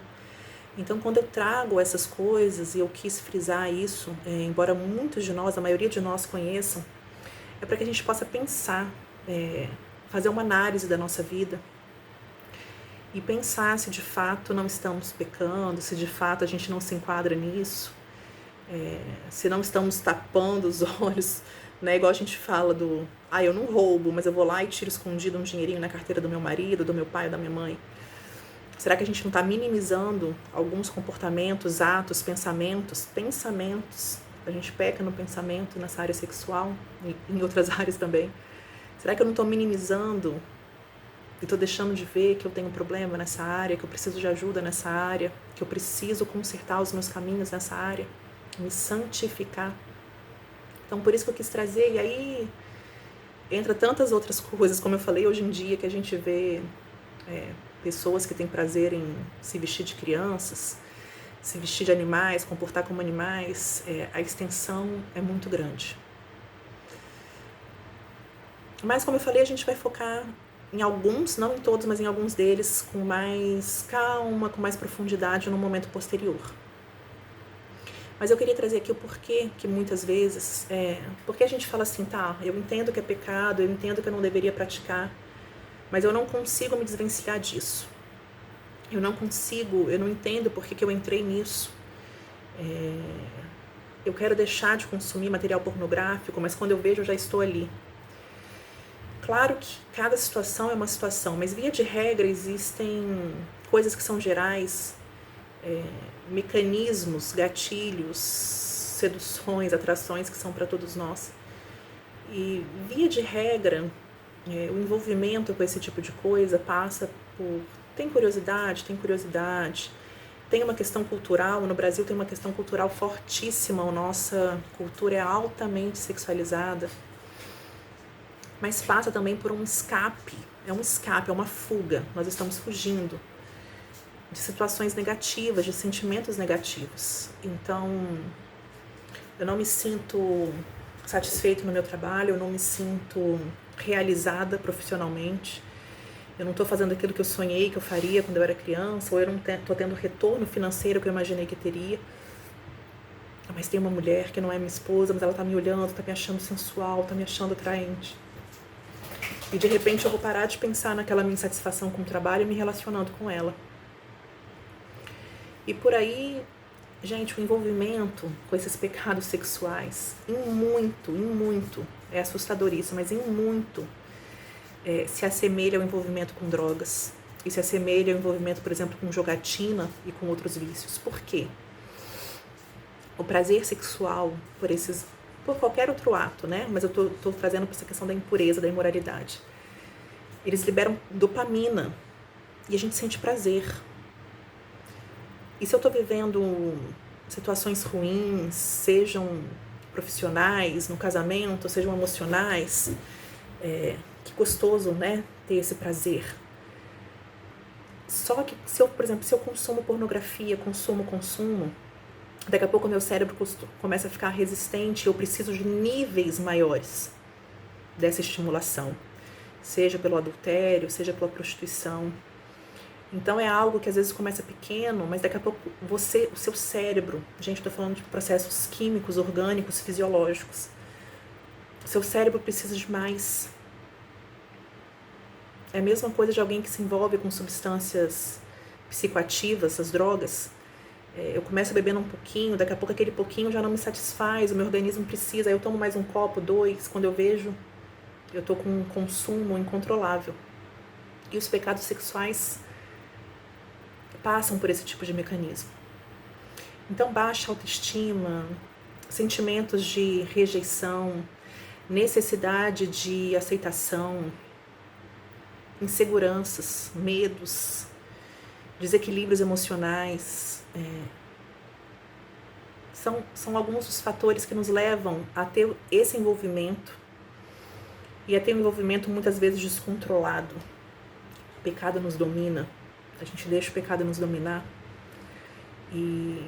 Então, quando eu trago essas coisas, e eu quis frisar isso, embora muitos de nós, a maioria de nós conheçam, é para que a gente possa pensar, fazer uma análise da nossa vida e pensar se de fato não estamos pecando, se de fato a gente não se enquadra nisso, se não estamos tapando os olhos, né? Igual a gente fala eu não roubo, mas eu vou lá e tiro escondido um dinheirinho na carteira do meu marido, do meu pai ou da minha mãe. Será que a gente não está minimizando alguns comportamentos, atos, pensamentos? A gente peca no pensamento, nessa área sexual e em outras áreas também. Será que eu não estou minimizando e estou deixando de ver que eu tenho um problema nessa área, que eu preciso de ajuda nessa área, que eu preciso consertar os meus caminhos nessa área, me santificar? Então, por isso que eu quis trazer. E aí entra tantas outras coisas, como eu falei, hoje em dia, que a gente vê pessoas que têm prazer em se vestir de crianças, se vestir de animais, comportar como animais. A extensão é muito grande. Mas, como eu falei, a gente vai focar em alguns, não em todos, mas em alguns deles, com mais calma, com mais profundidade no momento posterior. Mas eu queria trazer aqui o porquê que muitas vezes, porque a gente fala assim, eu entendo que é pecado, eu entendo que eu não deveria praticar, mas eu não consigo me desvencilhar disso. Eu não entendo por que eu entrei nisso. Eu quero deixar de consumir material pornográfico, mas quando eu vejo eu já estou ali. Claro que cada situação é uma situação, mas via de regra existem coisas que são gerais, mecanismos, gatilhos, seduções, atrações que são para todos nós. E via de regra, o envolvimento com esse tipo de coisa passa por... Tem curiosidade, tem uma questão cultural. No Brasil tem uma questão cultural fortíssima, a nossa cultura é altamente sexualizada, mas passa também por um escape, é uma fuga. Nós estamos fugindo de situações negativas, de sentimentos negativos. Então, eu não me sinto satisfeito no meu trabalho, eu não me sinto realizada profissionalmente, eu não estou fazendo aquilo que eu sonhei que eu faria quando eu era criança, ou eu não estou tendo o retorno financeiro que eu imaginei que teria. Mas tem uma mulher que não é minha esposa, mas ela está me olhando, está me achando sensual, está me achando atraente. E de repente eu vou parar de pensar naquela minha insatisfação com o trabalho e me relacionando com ela. E por aí, gente, o envolvimento com esses pecados sexuais, em muito, é assustador isso, mas em muito, se assemelha ao envolvimento com drogas. E se assemelha ao envolvimento, por exemplo, com jogatina e com outros vícios. Por quê? O prazer sexual por qualquer outro ato, né? Mas eu tô trazendo para essa questão da impureza, da imoralidade. Eles liberam dopamina e a gente sente prazer. E se eu tô vivendo situações ruins, sejam profissionais, no casamento, sejam emocionais, que gostoso, né? Ter esse prazer. Só que, por exemplo, se eu consumo pornografia, consumo, daqui a pouco o meu cérebro começa a ficar resistente, eu preciso de níveis maiores dessa estimulação, seja pelo adultério, seja pela prostituição. Então é algo que às vezes começa pequeno, mas daqui a pouco o seu cérebro, gente, estou falando de processos químicos, orgânicos, fisiológicos, o seu cérebro precisa de mais. É a mesma coisa de alguém que se envolve com substâncias psicoativas, as drogas. Eu começo bebendo um pouquinho, daqui a pouco aquele pouquinho já não me satisfaz, o meu organismo precisa, aí eu tomo mais um copo, 2, quando eu vejo, eu estou com um consumo incontrolável. E os pecados sexuais passam por esse tipo de mecanismo. Então, baixa autoestima, sentimentos de rejeição, necessidade de aceitação, inseguranças, medos, desequilíbrios emocionais, são alguns dos fatores que nos levam a ter esse envolvimento e a ter um envolvimento muitas vezes descontrolado. O pecado nos domina, a gente deixa o pecado nos dominar e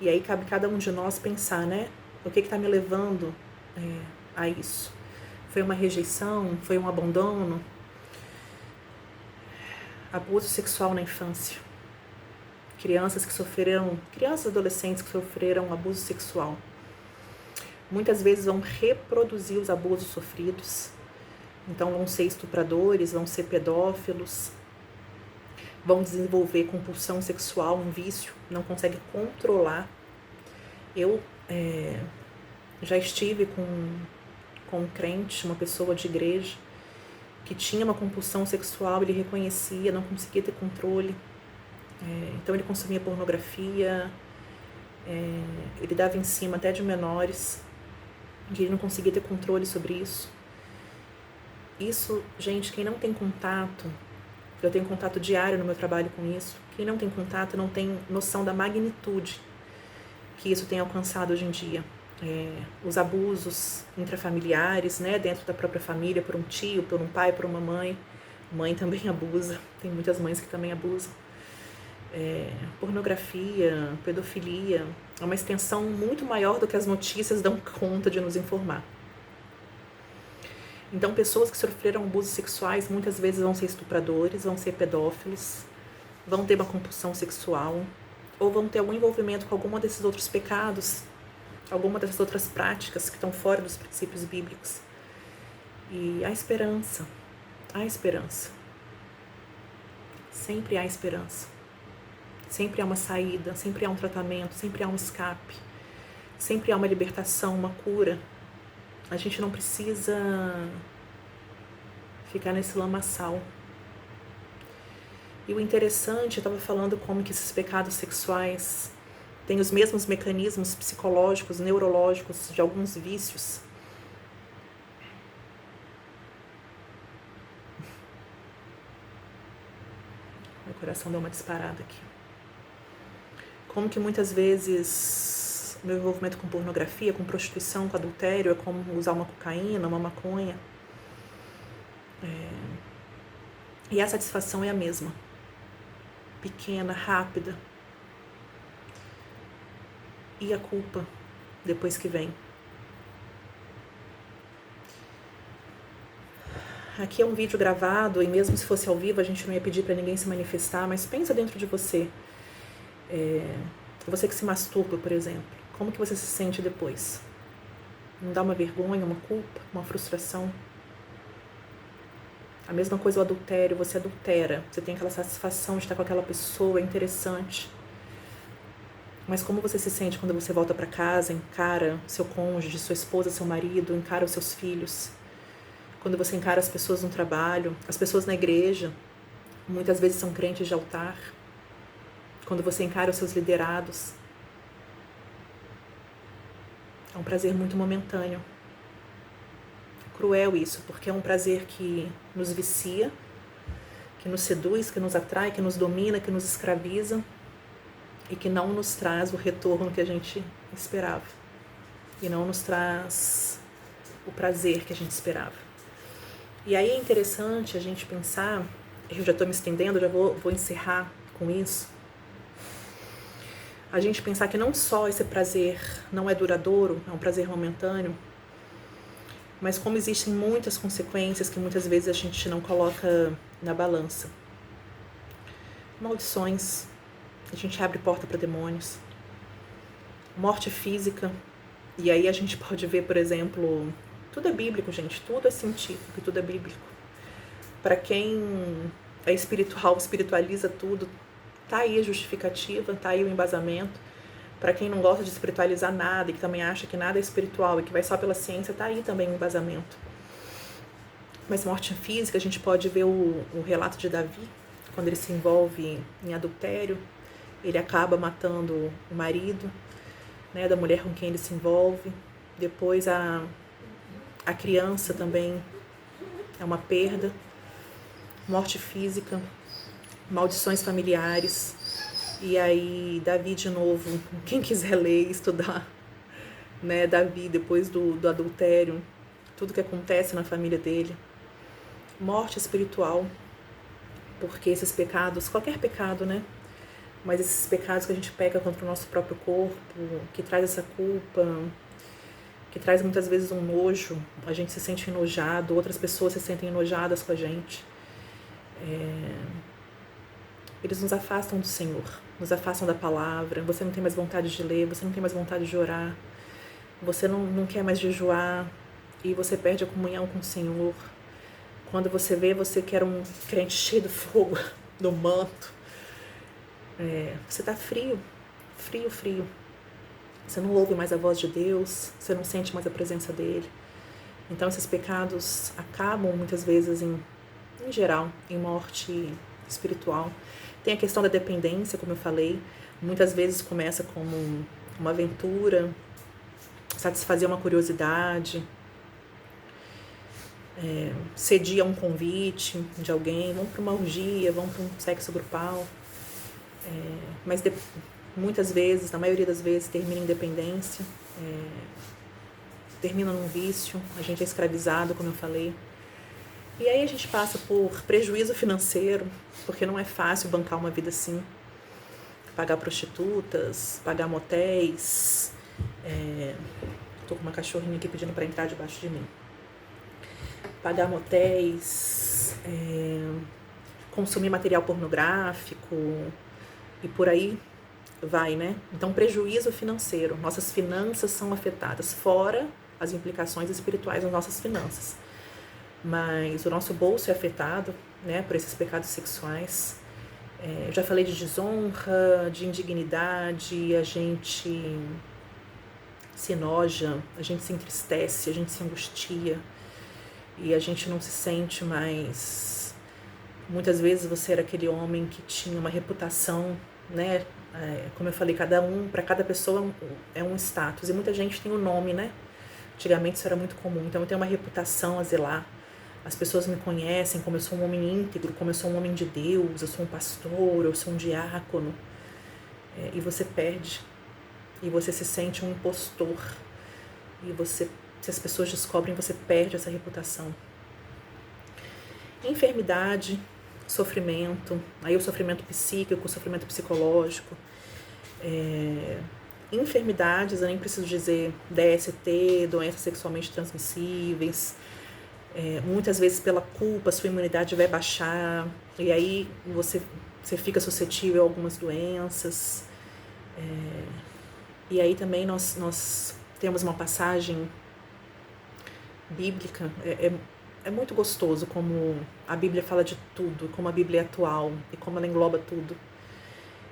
aí cabe cada um de nós pensar, né? O que está me levando a isso? Foi uma rejeição? Foi um abandono? Abuso sexual na infância. Crianças e adolescentes que sofreram abuso sexual. Muitas vezes vão reproduzir os abusos sofridos. Então vão ser estupradores, vão ser pedófilos, vão desenvolver compulsão sexual, um vício, não conseguem controlar. Eu já estive com um crente, uma pessoa de igreja, que tinha uma compulsão sexual, ele reconhecia, não conseguia ter controle. Então ele consumia pornografia, ele dava em cima até de menores, e ele não conseguia ter controle sobre isso. Isso, gente, quem não tem contato, eu tenho contato diário no meu trabalho com isso, quem não tem contato não tem noção da magnitude que isso tem alcançado hoje em dia. Os abusos intrafamiliares, né, dentro da própria família, por um tio, por um pai, por uma mãe. Mãe também abusa, tem muitas mães que também abusam. Pornografia, pedofilia, é uma extensão muito maior do que as notícias dão conta de nos informar. Então, pessoas que sofreram abusos sexuais muitas vezes vão ser estupradores, vão ser pedófilos, vão ter uma compulsão sexual, ou vão ter algum envolvimento com alguma desses outros pecados, alguma dessas outras práticas que estão fora dos princípios bíblicos. E há esperança, sempre há esperança. Sempre há uma saída, sempre há um tratamento, sempre há um escape, sempre há uma libertação, uma cura. A gente não precisa ficar nesse lamaçal. E o interessante, eu estava falando como que esses pecados sexuais têm os mesmos mecanismos psicológicos, neurológicos de alguns vícios. Meu coração deu uma disparada aqui. Como que muitas vezes o meu envolvimento com pornografia, com prostituição, com adultério, é como usar uma cocaína, uma maconha. E a satisfação é a mesma. Pequena, rápida. E a culpa depois que vem. Aqui é um vídeo gravado e mesmo se fosse ao vivo a gente não ia pedir para ninguém se manifestar, mas pensa dentro de você. Você que se masturba, por exemplo, como que você se sente depois? Não dá uma vergonha, uma culpa, uma frustração? A mesma coisa o adultério, você adultera, você tem aquela satisfação de estar com aquela pessoa, é interessante. Mas como você se sente quando você volta para casa, encara seu cônjuge, sua esposa, seu marido, encara os seus filhos? Quando você encara as pessoas no trabalho, as pessoas na igreja, muitas vezes são crentes de altar. Quando você encara os seus liderados, é um prazer muito momentâneo. É cruel isso, porque é um prazer que nos vicia, que nos seduz, que nos atrai, que nos domina, que nos escraviza e que não nos traz o retorno que a gente esperava. E não nos traz o prazer que a gente esperava. E aí é interessante a gente pensar eu já estou me estendendo, já vou encerrar com isso. A gente pensar que não só esse prazer não é duradouro, é um prazer momentâneo, mas como existem muitas consequências que muitas vezes a gente não coloca na balança. Maldições, a gente abre porta para demônios, morte física, e aí a gente pode ver, por exemplo, tudo é bíblico, gente, tudo é científico e tudo é bíblico. Para quem é espiritual, espiritualiza tudo, tá aí a justificativa, tá aí o embasamento. Para quem não gosta de espiritualizar nada e que também acha que nada é espiritual e que vai só pela ciência, tá aí também o embasamento. Mas morte física, a gente pode ver o relato de Davi, quando ele se envolve em adultério, ele acaba matando o marido, né, da mulher com quem ele se envolve. Depois a criança também é uma perda. Morte física, maldições familiares. E aí, Davi de novo, quem quiser ler e estudar, né, Davi depois do adultério, tudo que acontece na família dele. Morte espiritual, porque esses pecados, qualquer pecado, né, mas esses pecados que a gente peca contra o nosso próprio corpo, que traz essa culpa, que traz muitas vezes um nojo, a gente se sente enojado, outras pessoas se sentem enojadas com a gente. Eles nos afastam do Senhor, nos afastam da palavra, você não tem mais vontade de ler, você não tem mais vontade de orar, você não quer mais jejuar e você perde a comunhão com o Senhor. Quando você vê, você quer um crente cheio de fogo no manto. Você está frio. Você não ouve mais a voz de Deus, você não sente mais a presença dele. Então esses pecados acabam muitas vezes em geral, em morte espiritual. Tem a questão da dependência, como eu falei, muitas vezes começa como uma aventura, satisfazer uma curiosidade, cedir a um convite de alguém, vão para uma orgia, vão para um sexo grupal, mas muitas vezes, na maioria das vezes, termina em dependência, termina num vício, a gente é escravizado, como eu falei. E aí a gente passa por prejuízo financeiro, porque não é fácil bancar uma vida assim. Pagar prostitutas, pagar motéis. Tô com uma cachorrinha aqui pedindo para entrar debaixo de mim. Pagar motéis, consumir material pornográfico e por aí vai, né? Então, prejuízo financeiro. Nossas finanças são afetadas, fora as implicações espirituais das nossas finanças. Mas o nosso bolso é afetado, né, por esses pecados sexuais. Eu já falei de desonra, de indignidade, a gente se enoja, a gente se entristece, a gente se angustia e a gente não se sente mais. Muitas vezes você era aquele homem que tinha uma reputação, né? Como eu falei, para cada pessoa é um status e muita gente tem um nome, né? Antigamente isso era muito comum, então eu tenho uma reputação a zelar. As pessoas me conhecem como eu sou um homem íntegro, como eu sou um homem de Deus, eu sou um pastor, eu sou um diácono. E você perde. E você se sente um impostor. E você, se as pessoas descobrem, você perde essa reputação. Enfermidade, sofrimento. Aí o sofrimento psíquico, o sofrimento psicológico. Enfermidades, eu nem preciso dizer DST, doenças sexualmente transmissíveis. Muitas vezes pela culpa, sua imunidade vai baixar e aí você fica suscetível a algumas doenças. E aí também nós temos uma passagem bíblica, é muito gostoso como a Bíblia fala de tudo, como a Bíblia é atual e como ela engloba tudo.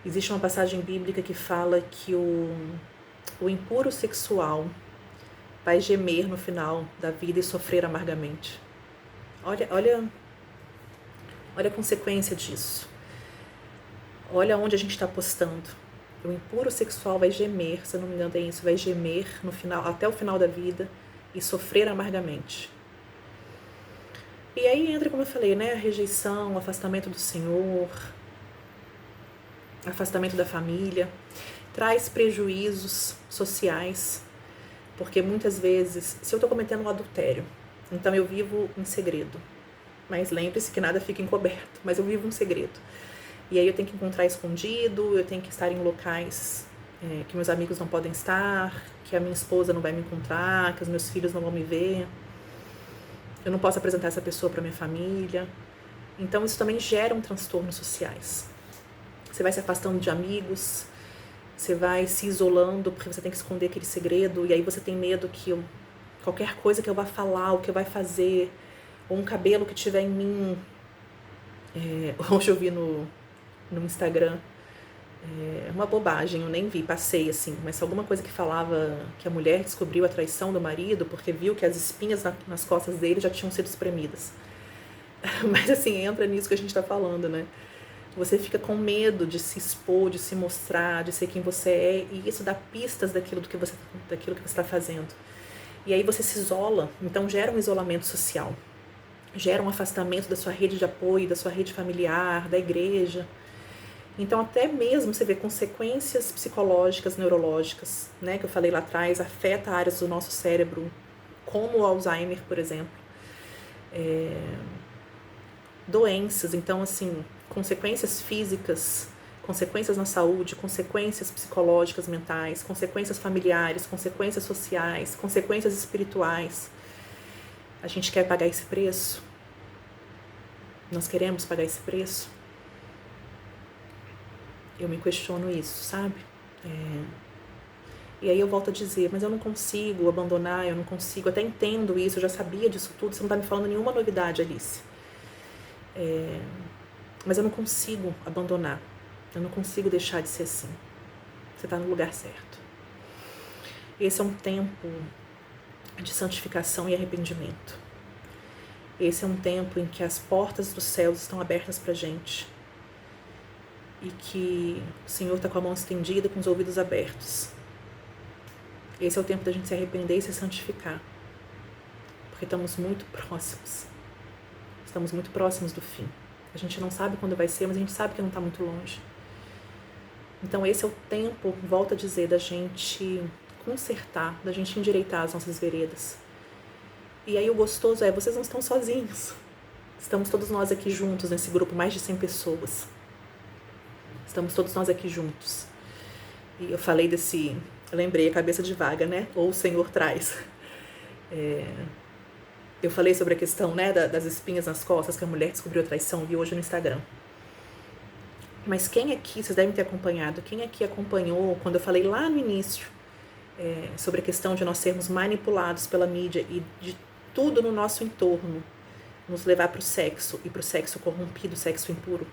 Existe uma passagem bíblica que fala que o impuro sexual vai gemer no final da vida e sofrer amargamente. Olha a consequência disso. Olha onde a gente está apostando. O impuro sexual vai gemer, se eu não me engano é isso, vai gemer no final, até o final da vida e sofrer amargamente. E aí entra, como eu falei, né, a rejeição, o afastamento do Senhor, afastamento da família, traz prejuízos sociais. Porque muitas vezes, se eu estou cometendo um adultério, então eu vivo em segredo. Mas lembre-se que nada fica encoberto, mas eu vivo um segredo. E aí eu tenho que encontrar escondido, eu tenho que estar em locais que meus amigos não podem estar, que a minha esposa não vai me encontrar, que os meus filhos não vão me ver. Eu não posso apresentar essa pessoa para minha família. Então isso também gera transtornos sociais. Você vai se afastando de amigos, você vai se isolando porque você tem que esconder aquele segredo, e aí você tem medo que qualquer coisa que eu vá falar, o que eu vá fazer, ou um cabelo que tiver em mim. Hoje eu vi no Instagram uma bobagem, eu nem vi, passei assim, mas alguma coisa que falava que a mulher descobriu a traição do marido porque viu que as espinhas nas costas dele já tinham sido espremidas. Mas assim, entra nisso que a gente tá falando, né? Você fica com medo de se expor, de se mostrar, de ser quem você é, e isso dá pistas daquilo que você está fazendo. E aí você se isola, então gera um isolamento social, gera um afastamento da sua rede de apoio, da sua rede familiar, da igreja. Então até mesmo você vê consequências psicológicas, neurológicas, né, que eu falei lá atrás, afeta áreas do nosso cérebro, como o Alzheimer, por exemplo. Doenças, então assim, consequências físicas, consequências na saúde, consequências psicológicas, mentais, consequências familiares, consequências sociais, consequências espirituais. A gente quer pagar esse preço? Nós queremos pagar esse preço? Eu me questiono isso, sabe? E aí eu volto a dizer, mas eu não consigo abandonar, eu não consigo, até entendo isso, eu já sabia disso tudo, você não está me falando nenhuma novidade, Alice. Mas eu não consigo abandonar, eu não consigo deixar de ser assim. Você está no lugar certo. Esse é um tempo de santificação e arrependimento. Esse é um tempo em que as portas dos céus estão abertas para a gente e que o Senhor está com a mão estendida, com os ouvidos abertos. Esse é o tempo da gente se arrepender e se santificar, porque estamos muito próximos. Estamos muito próximos do fim. A gente não sabe quando vai ser, mas a gente sabe que não está muito longe. Então esse é o tempo, volto a dizer, da gente consertar, da gente endireitar as nossas veredas. E aí o gostoso é, vocês não estão sozinhos. Estamos todos nós aqui juntos, nesse grupo, mais de 100 pessoas. Estamos todos nós aqui juntos. E eu falei eu lembrei, a cabeça de vaga, né? Ou o Senhor traz. Eu falei sobre a questão, né, das espinhas nas costas, que a mulher descobriu a traição, vi hoje no Instagram. Mas quem aqui, vocês devem ter acompanhado, quem aqui acompanhou quando eu falei lá no início sobre a questão de nós sermos manipulados pela mídia e de tudo no nosso entorno nos levar para o sexo e para o sexo corrompido, sexo impuro?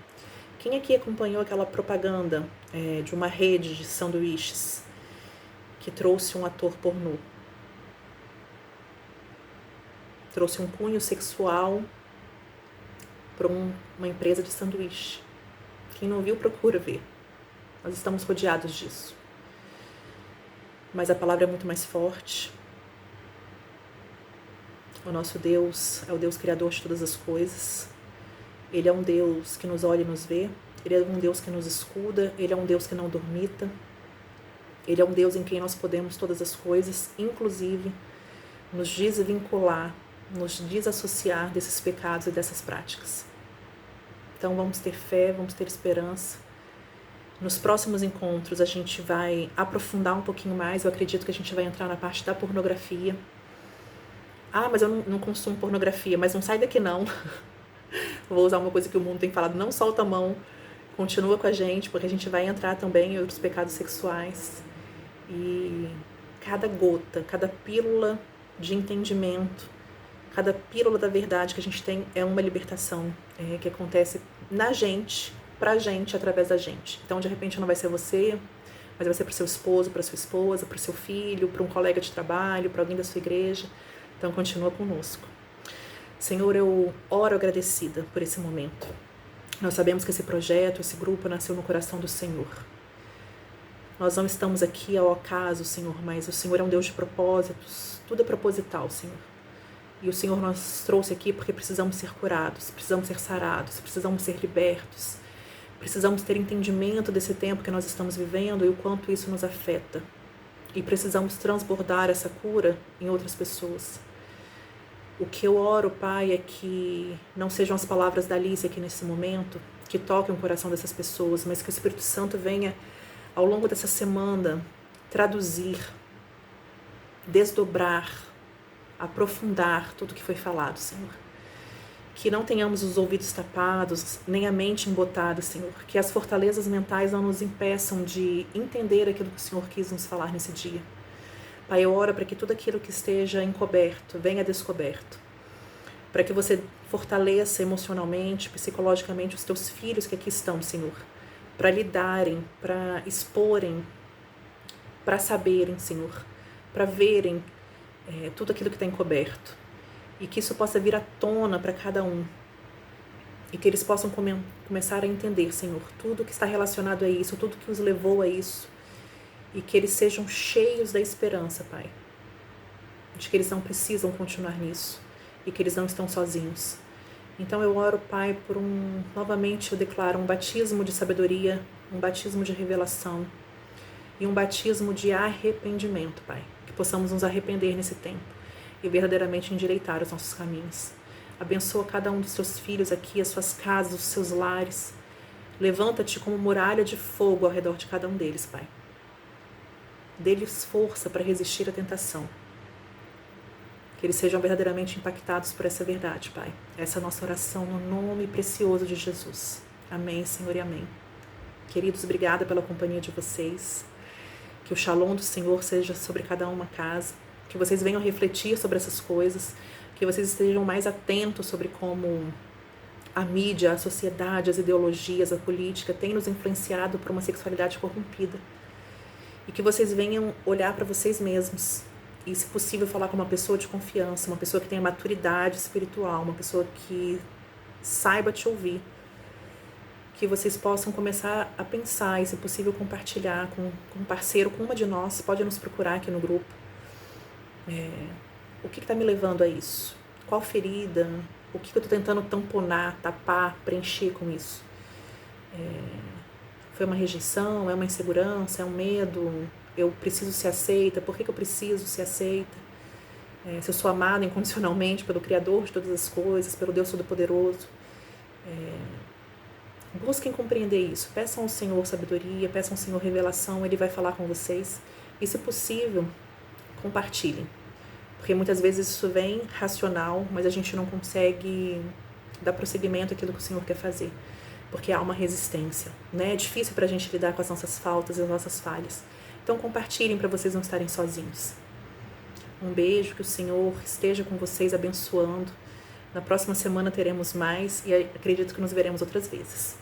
Quem aqui acompanhou aquela propaganda de uma rede de sanduíches que trouxe um ator pornô? Trouxe um cunho sexual para uma empresa de sanduíche. Quem não viu, procura ver. Nós estamos rodeados disso. Mas a palavra é muito mais forte. O nosso Deus é o Deus criador de todas as coisas. Ele é um Deus que nos olha e nos vê. Ele é um Deus que nos escuda. Ele é um Deus que não dormita. Ele é um Deus em quem nós podemos todas as coisas, inclusive nos desvincular, nos desassociar desses pecados e dessas práticas. Então vamos ter fé, vamos ter esperança. Nos próximos encontros a gente vai aprofundar um pouquinho mais. Eu acredito que a gente vai entrar na parte da pornografia. Ah, mas eu não consumo pornografia, mas não sai daqui não. Vou usar uma coisa que o mundo tem falado, não solta a mão, continua com a gente, porque a gente vai entrar também em outros pecados sexuais. E cada gota, cada pílula de entendimento, cada pílula da verdade que a gente tem é uma libertação que acontece na gente, pra gente, através da gente. Então, de repente, não vai ser você, mas vai ser pro seu esposo, pra sua esposa, pro seu filho, pra um colega de trabalho, pra alguém da sua igreja. Então, continua conosco. Senhor, eu oro agradecida por esse momento. Nós sabemos que esse projeto, esse grupo nasceu no coração do Senhor. Nós não estamos aqui ao acaso, Senhor, mas o Senhor é um Deus de propósitos. Tudo é proposital, Senhor. E o Senhor nos trouxe aqui porque precisamos ser curados, precisamos ser sarados, precisamos ser libertos. Precisamos ter entendimento desse tempo que nós estamos vivendo e o quanto isso nos afeta. E precisamos transbordar essa cura em outras pessoas. O que eu oro, Pai, é que não sejam as palavras da Alice aqui nesse momento que toquem o coração dessas pessoas, mas que o Espírito Santo venha, ao longo dessa semana, traduzir, desdobrar, aprofundar tudo que foi falado, Senhor. Que não tenhamos os ouvidos tapados, nem a mente embotada, Senhor. Que as fortalezas mentais não nos impeçam de entender aquilo que o Senhor quis nos falar nesse dia. Pai, eu oro para que tudo aquilo que esteja encoberto venha descoberto. Para que você fortaleça emocionalmente, psicologicamente os teus filhos que aqui estão, Senhor. Para lidarem, para exporem, para saberem, Senhor. Para verem tudo aquilo que está encoberto. E que isso possa vir à tona para cada um. E que eles possam começar a entender, Senhor, tudo que está relacionado a isso, tudo que os levou a isso. E que eles sejam cheios da esperança, Pai. De que eles não precisam continuar nisso. E que eles não estão sozinhos. Então eu oro, Pai, por novamente eu declaro um batismo de sabedoria, um batismo de revelação e um batismo de arrependimento, Pai. Que possamos nos arrepender nesse tempo e verdadeiramente endireitar os nossos caminhos. Abençoa cada um dos teus filhos aqui, as suas casas, os seus lares. Levanta-te como muralha de fogo ao redor de cada um deles, Pai. Dê-lhes força para resistir à tentação. Que eles sejam verdadeiramente impactados por essa verdade, Pai. Essa é a nossa oração no nome precioso de Jesus. Amém, Senhor, e amém. Queridos, obrigada pela companhia de vocês. Que o shalom do Senhor seja sobre cada uma casa. Que vocês venham refletir sobre essas coisas. Que vocês estejam mais atentos sobre como a mídia, a sociedade, as ideologias, a política têm nos influenciado por uma sexualidade corrompida. E que vocês venham olhar para vocês mesmos e, se possível, falar com uma pessoa de confiança, uma pessoa que tenha maturidade espiritual, uma pessoa que saiba te ouvir. Que vocês possam começar a pensar e, se possível, compartilhar com um parceiro, com uma de nós, pode nos procurar aqui no grupo. O que está me levando a isso? Qual ferida? O que eu estou tentando tamponar, tapar, preencher com isso? Foi uma rejeição? É uma insegurança? É um medo? Eu preciso ser aceita? Por que eu preciso ser aceita? Se eu sou amada incondicionalmente pelo Criador de todas as coisas, pelo Deus Todo-Poderoso. Busquem compreender isso. Peçam ao Senhor sabedoria, peçam ao Senhor revelação, Ele vai falar com vocês. E, se possível, compartilhem. Porque muitas vezes isso vem racional, mas a gente não consegue dar prosseguimento àquilo que o Senhor quer fazer. Porque há uma resistência, né? É difícil para a gente lidar com as nossas faltas e as nossas falhas. Então compartilhem para vocês não estarem sozinhos. Um beijo, que o Senhor esteja com vocês abençoando. Na próxima semana teremos mais e acredito que nos veremos outras vezes.